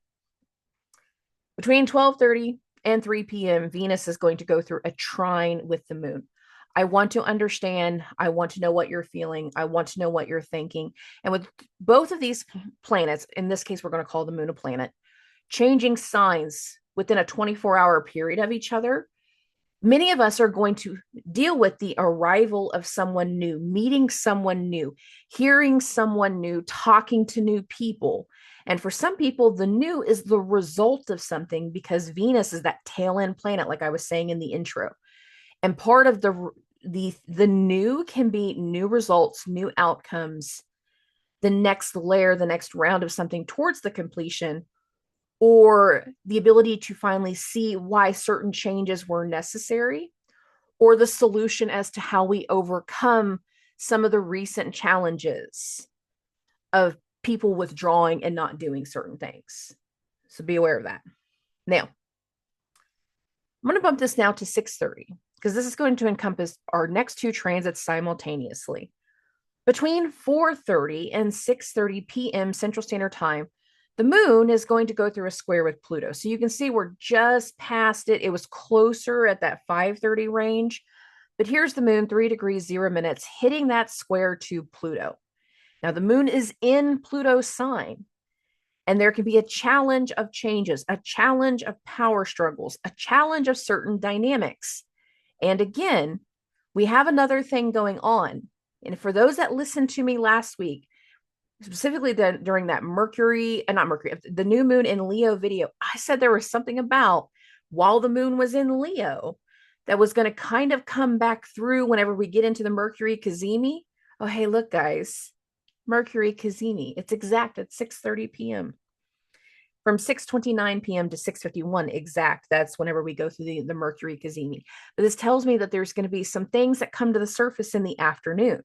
Speaker 1: between 12:30 and 3 p.m., Venus is going to go through a trine with the moon. I want to understand. I want to know what you're feeling. I want to know what you're thinking. And with both of these planets, in this case, we're going to call the moon a planet, changing signs within a 24-hour period of each other, many of us are going to deal with the arrival of someone new, meeting someone new, hearing someone new, talking to new people. And for some people, the new is the result of something because Venus is that tail end planet, like I was saying in the intro. And part of the new can be new results, new outcomes, the next layer, the next round of something towards the completion, or the ability to finally see why certain changes were necessary, or the solution as to how we overcome some of the recent challenges of people withdrawing and not doing certain things. So be aware of that. Now, I'm going to bump this now to 6:30 because this is going to encompass our next two transits simultaneously. Between 4:30 and 6:30 p.m. Central Standard Time, the moon is going to go through a square with Pluto. So you can see we're just past it. It was closer at that 5:30 range. But here's the moon, 3 degrees, 0 minutes, hitting that square to Pluto. Now, the moon is in Pluto's sign. And there can be a challenge of changes, a challenge of power struggles, a challenge of certain dynamics. And again, we have another thing going on. And for those that listened to me last week, specifically during that the new moon in Leo video, I said there was something about while the moon was in Leo that was going to kind of come back through whenever we get into the Mercury Cazimi. Oh, hey, look, guys, Mercury Cazimi. It's exact at 6:30 p.m. From 6:29 p.m. to 6:51 exact. That's whenever we go through the Mercury Cazimi. But this tells me that there's going to be some things that come to the surface in the afternoon.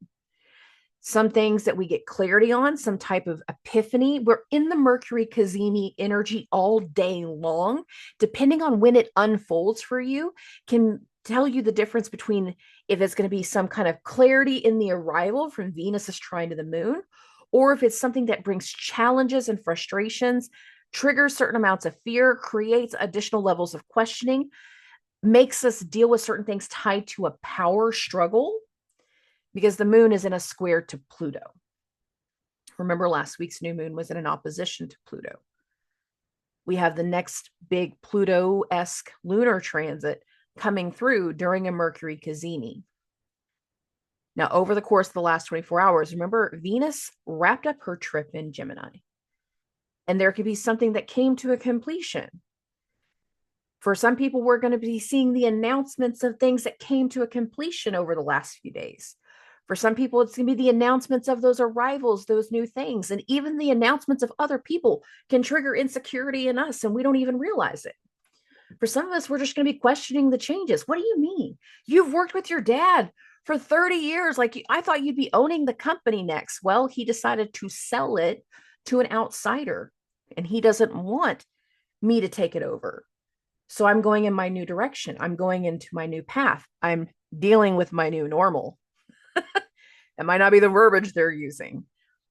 Speaker 1: Some things that we get clarity on, some type of epiphany. We're in the Mercury Cazimi energy all day long. Depending on when it unfolds for you, can tell you the difference between if it's going to be some kind of clarity in the arrival from Venus's trine to the moon, or if it's something that brings challenges and frustrations, triggers certain amounts of fear, creates additional levels of questioning, makes us deal with certain things tied to a power struggle, because the moon is in a square to Pluto. Remember, last week's new moon was in an opposition to Pluto. We have the next big Pluto-esque lunar transit coming through during a Mercury Cazimi. Now, over the course of the last 24 hours, remember, Venus wrapped up her trip in Gemini. And there could be something that came to a completion. For some people, we're going to be seeing the announcements of things that came to a completion over the last few days. For some people, it's going to be the announcements of those arrivals, those new things, and even the announcements of other people can trigger insecurity in us, and we don't even realize it. For some of us, we're just going to be questioning the changes. What do you mean? You've worked with your dad for 30 years. Like, I thought you'd be owning the company next. Well, he decided to sell it to an outsider, and he doesn't want me to take it over. So I'm going in my new direction. I'm going into my new path. I'm dealing with my new normal. It might not be the verbiage they're using,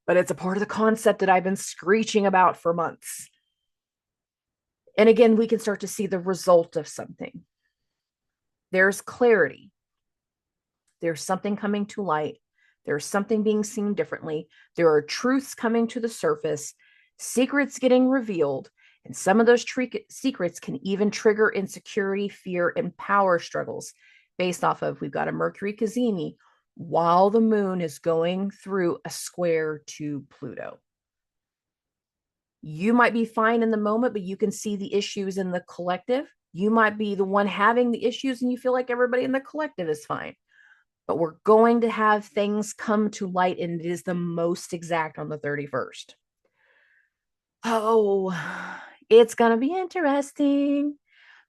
Speaker 1: but it's a part of the concept that I've been screeching about for months. And again, we can start to see the result of something. There's clarity. There's something coming to light. There's something being seen differently. There are truths coming to the surface, secrets getting revealed, and some of those secrets can even trigger insecurity, fear, and power struggles based off of we've got a Mercury Cazimi while the moon is going through a square to Pluto. You might be fine in the moment, but you can see the issues in the collective. You might be the one having the issues and you feel like everybody in the collective is fine. But we're going to have things come to light, and it is the most exact on the 31st. Oh, it's going to be interesting.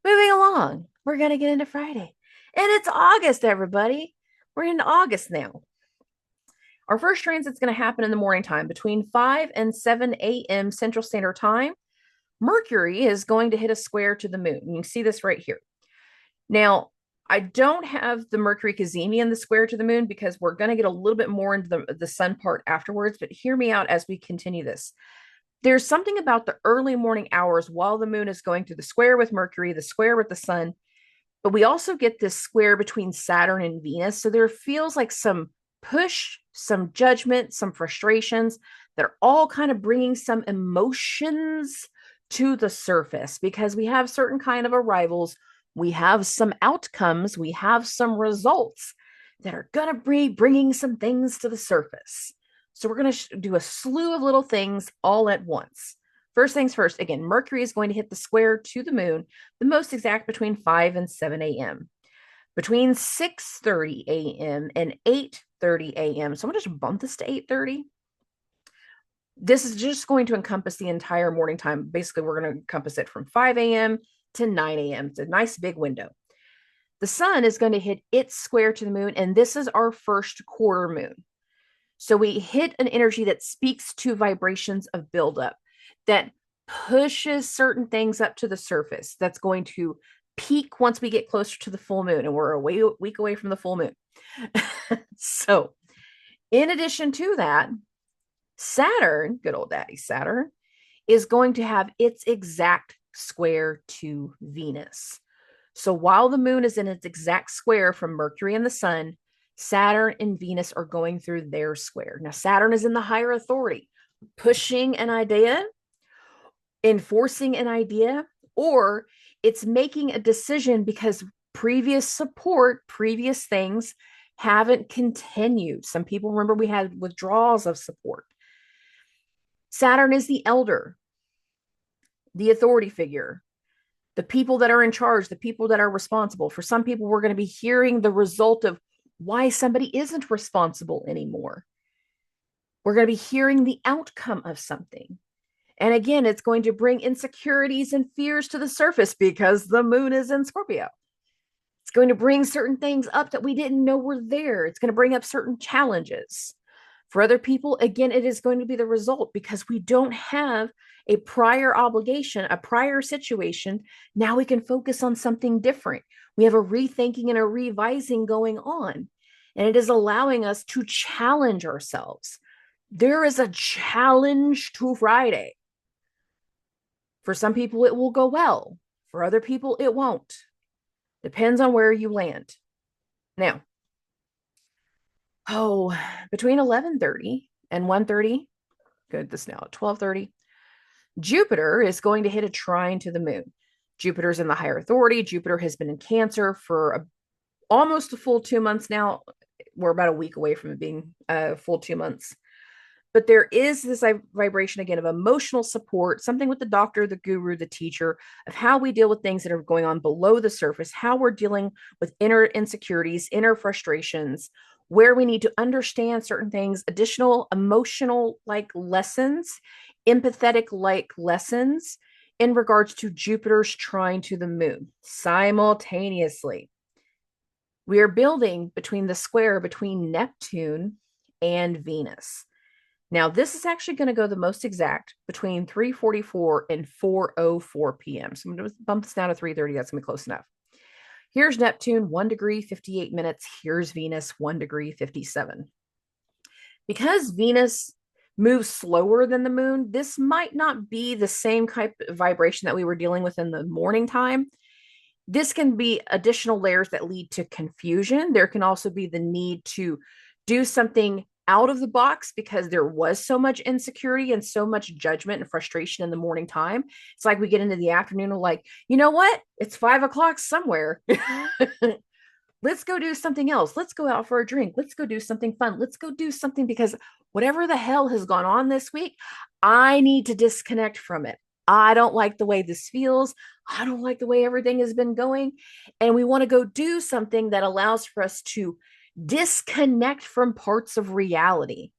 Speaker 1: Moving along, we're going to get into Friday. And it's August, everybody. We're into August now. Our first transit's going to happen in the morning time between 5 and 7 a.m. Central Standard Time. Mercury is going to hit a square to the moon. You can see this right here. Now, I don't have the Mercury Cazimi in the square to the moon because we're going to get a little bit more into the sun part afterwards, but hear me out as we continue this. There's something about the early morning hours while the moon is going through the square with Mercury, the square with the sun, but we also get this square between Saturn and Venus. So there feels like some push, some judgment, some frustrations that are all kind of bringing some emotions to the surface because we have certain kind of arrivals. We have some outcomes, we have some results that are going to be bringing some things to the surface. So we're going to do a slew of little things all at once. First things first, again, Mercury is going to hit the square to the moon, the most exact between 5 and 7 a.m. Between 6:30 a.m. and 8:30 a.m. So I'm going to just bump this to 8:30. This is just going to encompass the entire morning time. Basically, we're going to encompass it from 5 a.m. to 9 a.m. It's a nice big window. The sun is going to hit its square to the moon, and this is our first quarter moon. So we hit an energy that speaks to vibrations of buildup, that pushes certain things up to the surface, that's going to peak once we get closer to the full moon, and we're a week away from the full moon. So in addition to that, Saturn, good old daddy Saturn, is going to have its exact square to Venus. So while the moon is in its exact square from Mercury and the sun, Saturn and Venus are going through their square. Now, Saturn is in the higher authority, pushing an idea, enforcing an idea, or it's making a decision because previous support, previous things haven't continued. Some people remember we had withdrawals of support. Saturn is the elder, the authority figure, the people that are in charge, the people that are responsible. For some people, we're going to be hearing the result of why somebody isn't responsible anymore. We're going to be hearing the outcome of something. And again, it's going to bring insecurities and fears to the surface because the moon is in Scorpio. It's going to bring certain things up that we didn't know were there. It's going to bring up certain challenges. For other people, again, it is going to be the result because we don't have a prior obligation, a prior situation. Now we can focus on something different. We have a rethinking and a revising going on, and it is allowing us to challenge ourselves. There is a challenge to Friday. For some people, it will go well. For other people, it won't. Depends on where you land. Now, between 11:30 and 1:30, good, this now at 12:30, Jupiter is going to hit a trine to the moon. Jupiter's in the higher authority. Jupiter has been in Cancer for almost a full 2 months now. We're about a week away from it being a full 2 months. But there is this vibration again of emotional support, something with the doctor, the guru, the teacher, of how we deal with things that are going on below the surface, how we're dealing with inner insecurities, inner frustrations, where we need to understand certain things, additional emotional like lessons, empathetic like lessons in regards to Jupiter's trine to the moon simultaneously. We are building between the square between Neptune and Venus. Now, this is actually going to go the most exact between 3:44 and 4:04 p.m. So I'm going to bump this down to 3:30. That's going to be close enough. Here's Neptune, 1 degree, 58 minutes. Here's Venus, 1 degree, 57. Because Venus moves slower than the moon, this might not be the same type of vibration that we were dealing with in the morning time. This can be additional layers that lead to confusion. There can also be the need to do something out of the box because there was so much insecurity and so much judgment and frustration in the morning time. It's like we get into the afternoon and like, you know what? It's 5 o'clock somewhere. Let's go do something else. Let's go out for a drink. Let's go do something fun. Let's go do something because whatever the hell has gone on this week, I need to disconnect from it. I don't like the way this feels. I don't like the way everything has been going. And we want to go do something that allows for us to disconnect from parts of reality.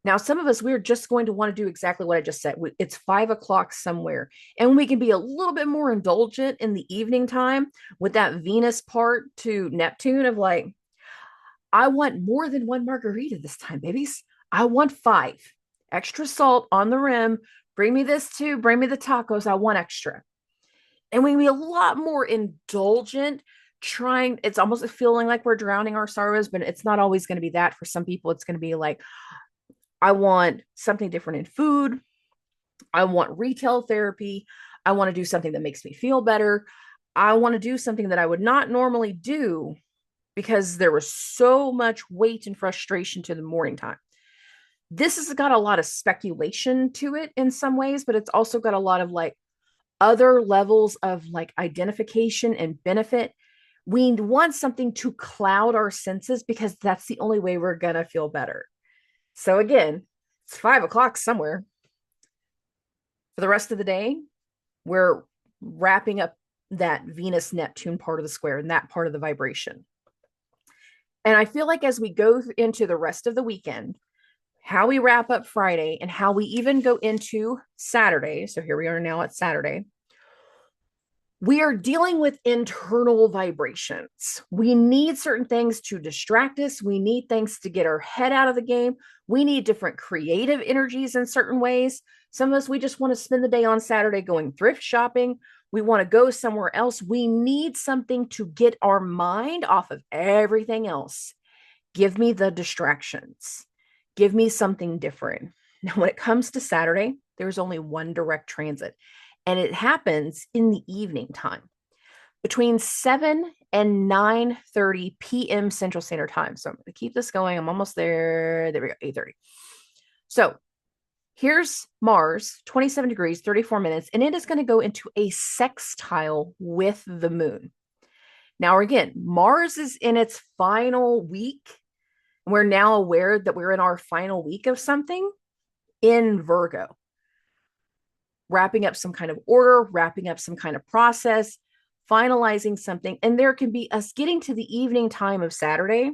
Speaker 1: Now, some of us, we're just going to want to do exactly what I just said. It's 5 o'clock somewhere. And we can be a little bit more indulgent in the evening time with that Venus part to Neptune of like, I want more than one margarita this time, babies. I want 5. Extra salt on the rim. Bring me this too. Bring me the tacos. I want extra. And we can be a lot more indulgent, trying, it's almost feeling like we're drowning our sorrows, but it's not always going to be that. For some people, it's going to be like, I want something different in food. I want retail therapy. I want to do something that makes me feel better. I want to do something that I would not normally do because there was so much weight and frustration to the morning time. This has got a lot of speculation to it in some ways, but it's also got a lot of like other levels of like identification and benefit. We want something to cloud our senses because that's the only way we're going to feel better. So again, it's 5 o'clock somewhere. For the rest of the day, we're wrapping up that Venus Neptune part of the square and that part of the vibration. And I feel like as we go into the rest of the weekend, how we wrap up Friday and how we even go into Saturday. So here we are now at Saturday. We are dealing with internal vibrations. We need certain things to distract us. We need things to get our head out of the game. We need different creative energies in certain ways. Some of us, we just want to spend the day on Saturday going thrift shopping. We want to go somewhere else. We need something to get our mind off of everything else. Give me the distractions. Give me something different. Now, when it comes to Saturday, there's only one direct transit. And it happens in the evening time between 7 and 9:30 p.m. Central Standard Time. So I'm going to keep this going. I'm almost there. There we go, 8:30. So here's Mars, 27 degrees, 34 minutes, and it is going to go into a sextile with the moon. Now, again, Mars is in its final week. We're now aware that we're in our final week of something in Virgo. Wrapping up some kind of order, wrapping up some kind of process, finalizing something. And there can be us getting to the evening time of Saturday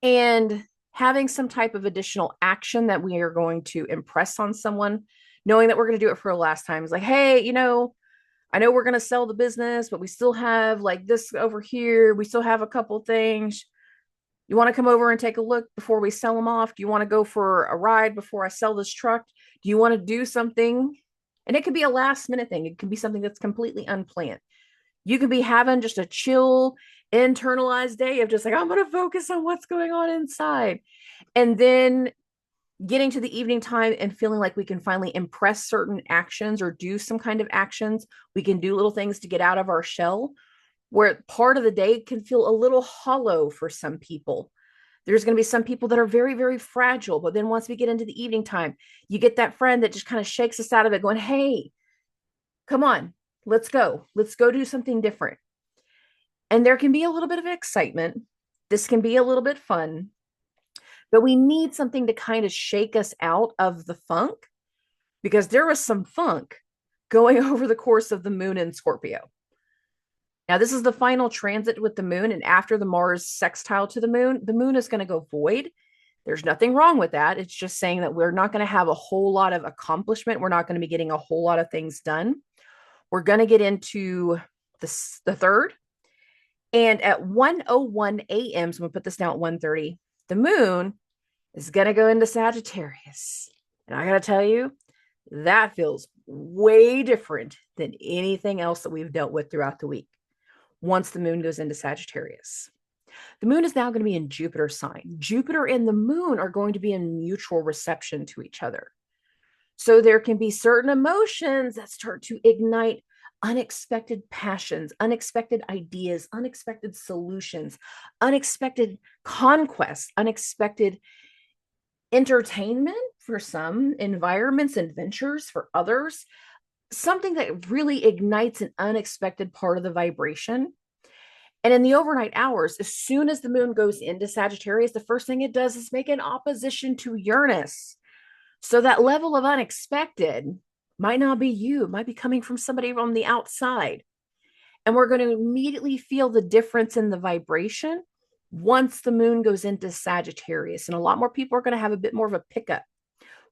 Speaker 1: and having some type of additional action that we are going to impress on someone, knowing that we're going to do it for the last time. It's like, hey, I know we're going to sell the business, but we still have like this over here. We still have a couple things. You want to come over and take a look before we sell them off? Do you want to go for a ride before I sell this truck? Do you want to do something? And it could be a last minute thing. It can be something that's completely unplanned. You could be having just a chill, internalized day of just like, I'm going to focus on what's going on inside. And then getting to the evening time and feeling like we can finally impress certain actions or do some kind of actions. We can do little things to get out of our shell, where part of the day can feel a little hollow for some people. There's going to be some people that are very, very fragile. But then once we get into the evening time, you get that friend that just kind of shakes us out of it going, hey, come on, let's go. Let's go do something different. And there can be a little bit of excitement. This can be a little bit fun. But we need something to kind of shake us out of the funk, because there was some funk going over the course of the moon in Scorpio. Now, this is the final transit with the moon, and after the Mars sextile to the moon is going to go void. There's nothing wrong with that. It's just saying that we're not going to have a whole lot of accomplishment. We're not going to be getting a whole lot of things done. We're going to get into the third. And at 1:01 a.m., so I'm going to put this down at 1:30, the moon is going to go into Sagittarius. And I got to tell you, that feels way different than anything else that we've dealt with throughout the week. Once the moon goes into Sagittarius, the moon is now going to be in Jupiter's sign. Jupiter and the moon are going to be in mutual reception to each other. So there can be certain emotions that start to ignite unexpected passions, unexpected ideas, unexpected solutions, unexpected conquests, unexpected entertainment for some, environments and ventures for others, something that really ignites an unexpected part of the vibration. And in the overnight hours, as soon as the moon goes into Sagittarius, the first thing it does is make an opposition to Uranus. So that level of unexpected might not be you, it might be coming from somebody on the outside. And we're going to immediately feel the difference in the vibration once the moon goes into Sagittarius. And a lot more people are going to have a bit more of a pickup.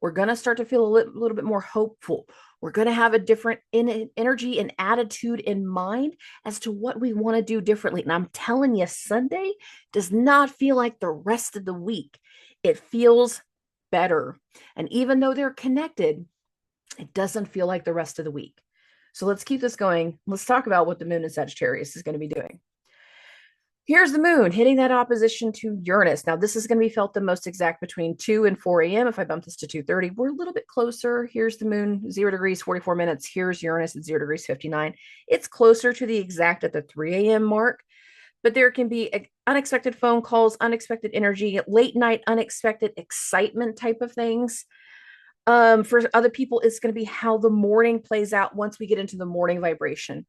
Speaker 1: We're going to start to feel a little bit more hopeful. We're going to have a different energy and attitude in mind as to what we want to do differently. And I'm telling you, Sunday does not feel like the rest of the week. It feels better. And even though they're connected, it doesn't feel like the rest of the week. So let's keep this going. Let's talk about what the moon in Sagittarius is going to be doing. Here's the moon hitting that opposition to Uranus. Now, this is going to be felt the most exact between 2 and 4 a.m. If I bump this to 2:30, we're a little bit closer. Here's the moon, 0 degrees, 44 minutes. Here's Uranus at 0 degrees, 59. It's closer to the exact at the 3 a.m. mark, but there can be unexpected phone calls, unexpected energy, late night, unexpected excitement type of things. For other people, it's going to be how the morning plays out once we get into the morning vibration.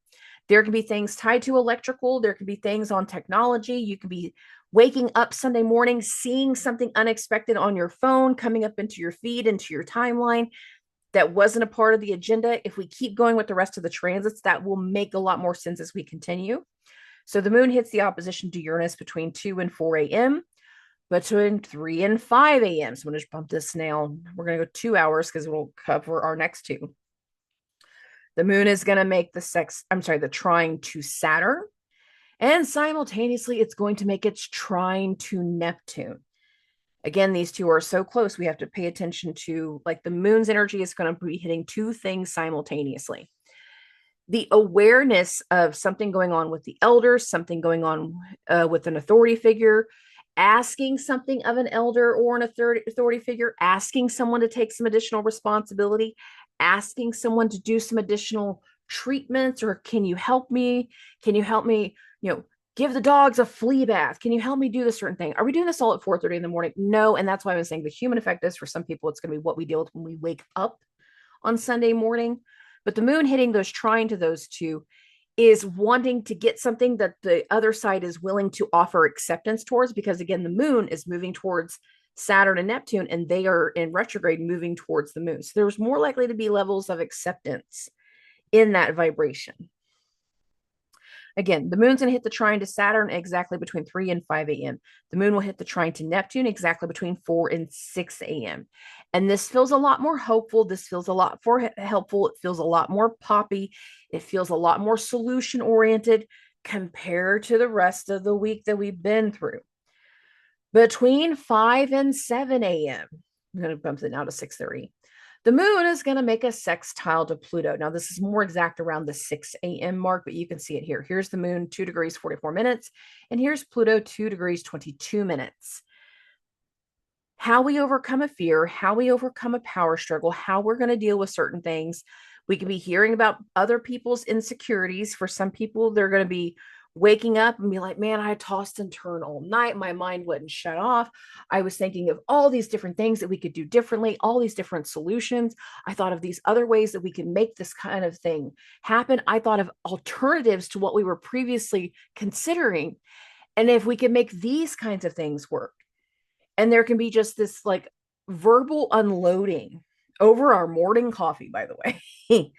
Speaker 1: There can be things tied to electrical. There can be things on technology. You can be waking up Sunday morning, seeing something unexpected on your phone, coming up into your feed, into your timeline that wasn't a part of the agenda. If we keep going with the rest of the transits, that will make a lot more sense as we continue. So the moon hits the opposition to Uranus between 2 and 4 a.m., between 3 and 5 a.m. So I'm going to bump this now. We're going to go 2 hours because we'll cover our next two. The moon is going to make the trine to Saturn. And simultaneously, it's going to make its trine to Neptune. Again, these two are so close, we have to pay attention to, like, the moon's energy is going to be hitting two things simultaneously. The awareness of something going on with the elders, something going on with an authority figure, asking something of an elder or an authority figure, asking someone to take some additional responsibility, asking someone to do some additional treatments, or can you help me? Can you help me, give the dogs a flea bath? Can you help me do this certain thing? Are we doing this all at 4:30 in the morning? No. And that's why I was saying the human effect is, for some people, it's going to be what we deal with when we wake up on Sunday morning. But the moon hitting those trine to those two is wanting to get something that the other side is willing to offer acceptance towards, because again, the moon is moving towards Saturn and Neptune, and they are in retrograde moving towards the moon. So there's more likely to be levels of acceptance in that vibration. Again, the moon's going to hit the trine to Saturn exactly between 3 and 5 a.m. The moon will hit the trine to Neptune exactly between 4 and 6 a.m. And this feels a lot more hopeful. This feels a lot more helpful. It feels a lot more poppy. It feels a lot more solution oriented compared to the rest of the week that we've been through. Between 5 and 7 a.m., I'm going to bump it now to 6:30. The moon is going to make a sextile to Pluto. Now, this is more exact around the 6 a.m. mark, but you can see it here. Here's the moon, 2 degrees, 44 minutes. And here's Pluto, 2 degrees, 22 minutes. How we overcome a fear, how we overcome a power struggle, how we're going to deal with certain things. We can be hearing about other people's insecurities. For some people, they're going to be waking up and be like, man, I tossed and turned all night. My mind wouldn't shut off. I was thinking of all these different things that we could do differently, all these different solutions. I thought of these other ways that we could make this kind of thing happen. I thought of alternatives to what we were previously considering. And if we could make these kinds of things work, and there can be just this like verbal unloading over our morning coffee, by the way,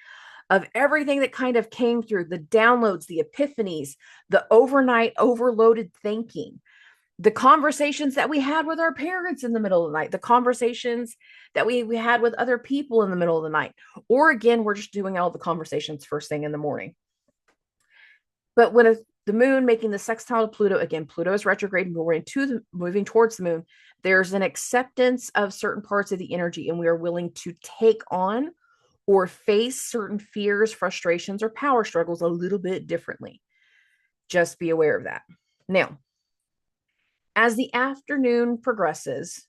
Speaker 1: of everything that kind of came through, the downloads, the epiphanies, the overnight overloaded thinking, the conversations that we had with our parents in the middle of the night, the conversations that we had with other people in the middle of the night, or again, we're just doing all the conversations first thing in the morning. But when the moon making the sextile to Pluto, again, Pluto is retrograde, moving towards the moon, there's an acceptance of certain parts of the energy, and we are willing to take on or face certain fears, frustrations, or power struggles a little bit differently. Just be aware of that. Now, as the afternoon progresses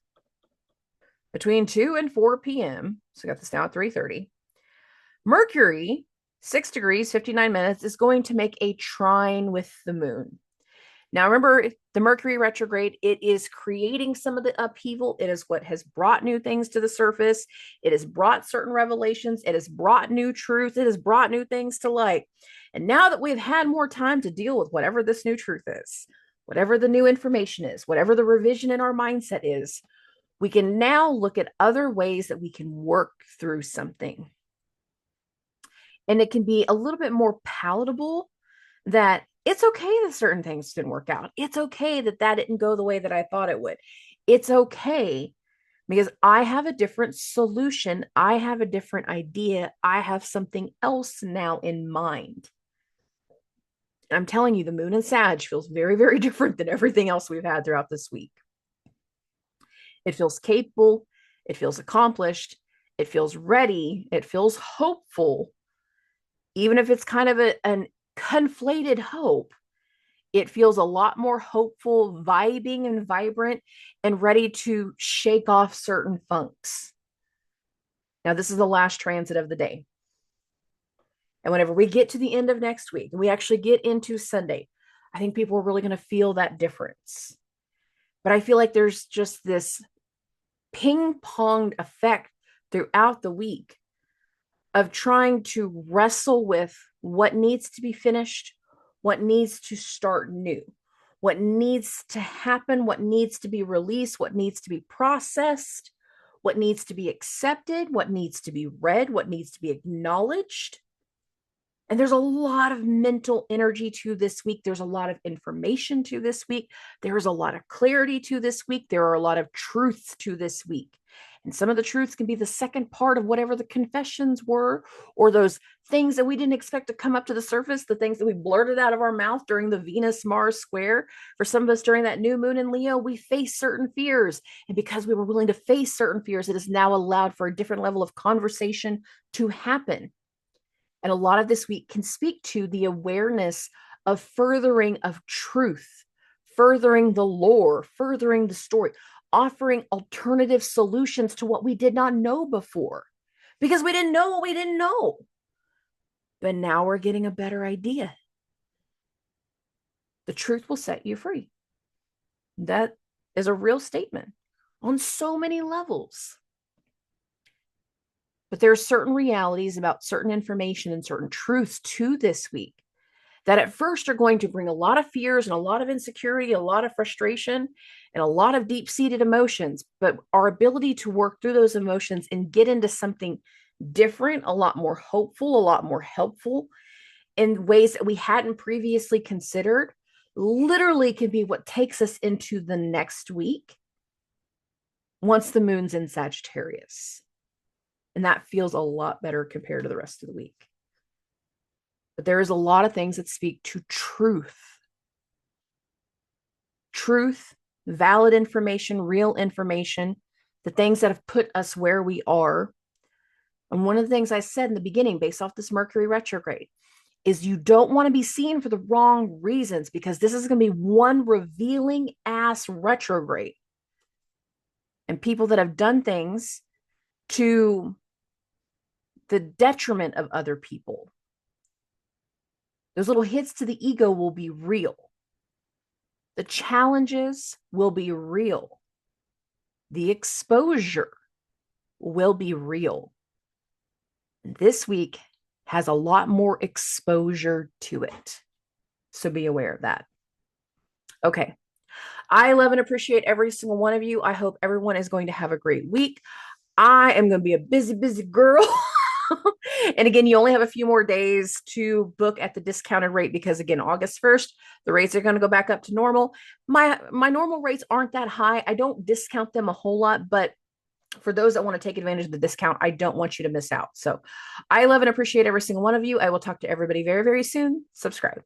Speaker 1: between 2 and 4 p.m., so I got this now at 3:30, Mercury 6 degrees, 59 minutes, is going to make a trine with the moon. Now, remember, the Mercury retrograde, it is creating some of the upheaval. It is what has brought new things to the surface. It has brought certain revelations. It has brought new truth. It has brought new things to light. And now that we've had more time to deal with whatever this new truth is, whatever the new information is, whatever the revision in our mindset is, we can now look at other ways that we can work through something. And it can be a little bit more palatable that it's okay that certain things didn't work out. It's okay that that didn't go the way that I thought it would. It's okay because I have a different solution. I have a different idea. I have something else now in mind. And I'm telling you, the moon in Sag feels very, very different than everything else we've had throughout this week. It feels capable. It feels accomplished. It feels ready. It feels hopeful. Even if it's kind of an conflated hope, it feels a lot more hopeful, vibing and vibrant, and ready to shake off certain funks. Now, this is the last transit of the day. And whenever we get to the end of next week and we actually get into Sunday, I think people are really going to feel that difference. But I feel like there's just this ping-ponged effect throughout the week of trying to wrestle with what needs to be finished, what needs to start new, what needs to happen, what needs to be released, what needs to be processed, what needs to be accepted, what needs to be read, what needs to be acknowledged. And there's a lot of mental energy to this week. There's a lot of information to this week. There's a lot of clarity to this week. There are a lot of truths to this week. And some of the truths can be the second part of whatever the confessions were, or those things that we didn't expect to come up to the surface, the things that we blurted out of our mouth during the Venus-Mars square. For some of us during that new moon in Leo, we faced certain fears. And because we were willing to face certain fears, it is now allowed for a different level of conversation to happen. And a lot of this week can speak to the awareness of furthering of truth, furthering the lore, furthering the story, offering alternative solutions to what we did not know before, because we didn't know what we didn't know. But now we're getting a better idea. The truth will set you free. That is a real statement on so many levels. But there are certain realities about certain information and certain truths to this week that at first are going to bring a lot of fears and a lot of insecurity, a lot of frustration, and a lot of deep-seated emotions. But our ability to work through those emotions and get into something different, a lot more hopeful, a lot more helpful in ways that we hadn't previously considered, literally can be what takes us into the next week once the moon's in Sagittarius. And that feels a lot better compared to the rest of the week. But there is a lot of things that speak to truth. Truth, valid information, real information, the things that have put us where we are. And one of the things I said in the beginning, based off this Mercury retrograde, is you don't want to be seen for the wrong reasons, because this is going to be one revealing ass retrograde. And people that have done things to the detriment of other people, those little hits to the ego will be real. The challenges will be real. The exposure will be real. This week has a lot more exposure to it. So be aware of that. Okay. I love and appreciate every single one of you. I hope everyone is going to have a great week. I am going to be a busy, busy girl. And again, you only have a few more days to book at the discounted rate, because again, August 1st, the rates are going to go back up to normal. My normal rates aren't that high. I don't discount them a whole lot, but for those that want to take advantage of the discount, I don't want you to miss out. So I love and appreciate every single one of you. I will talk to everybody very, very soon. Subscribe.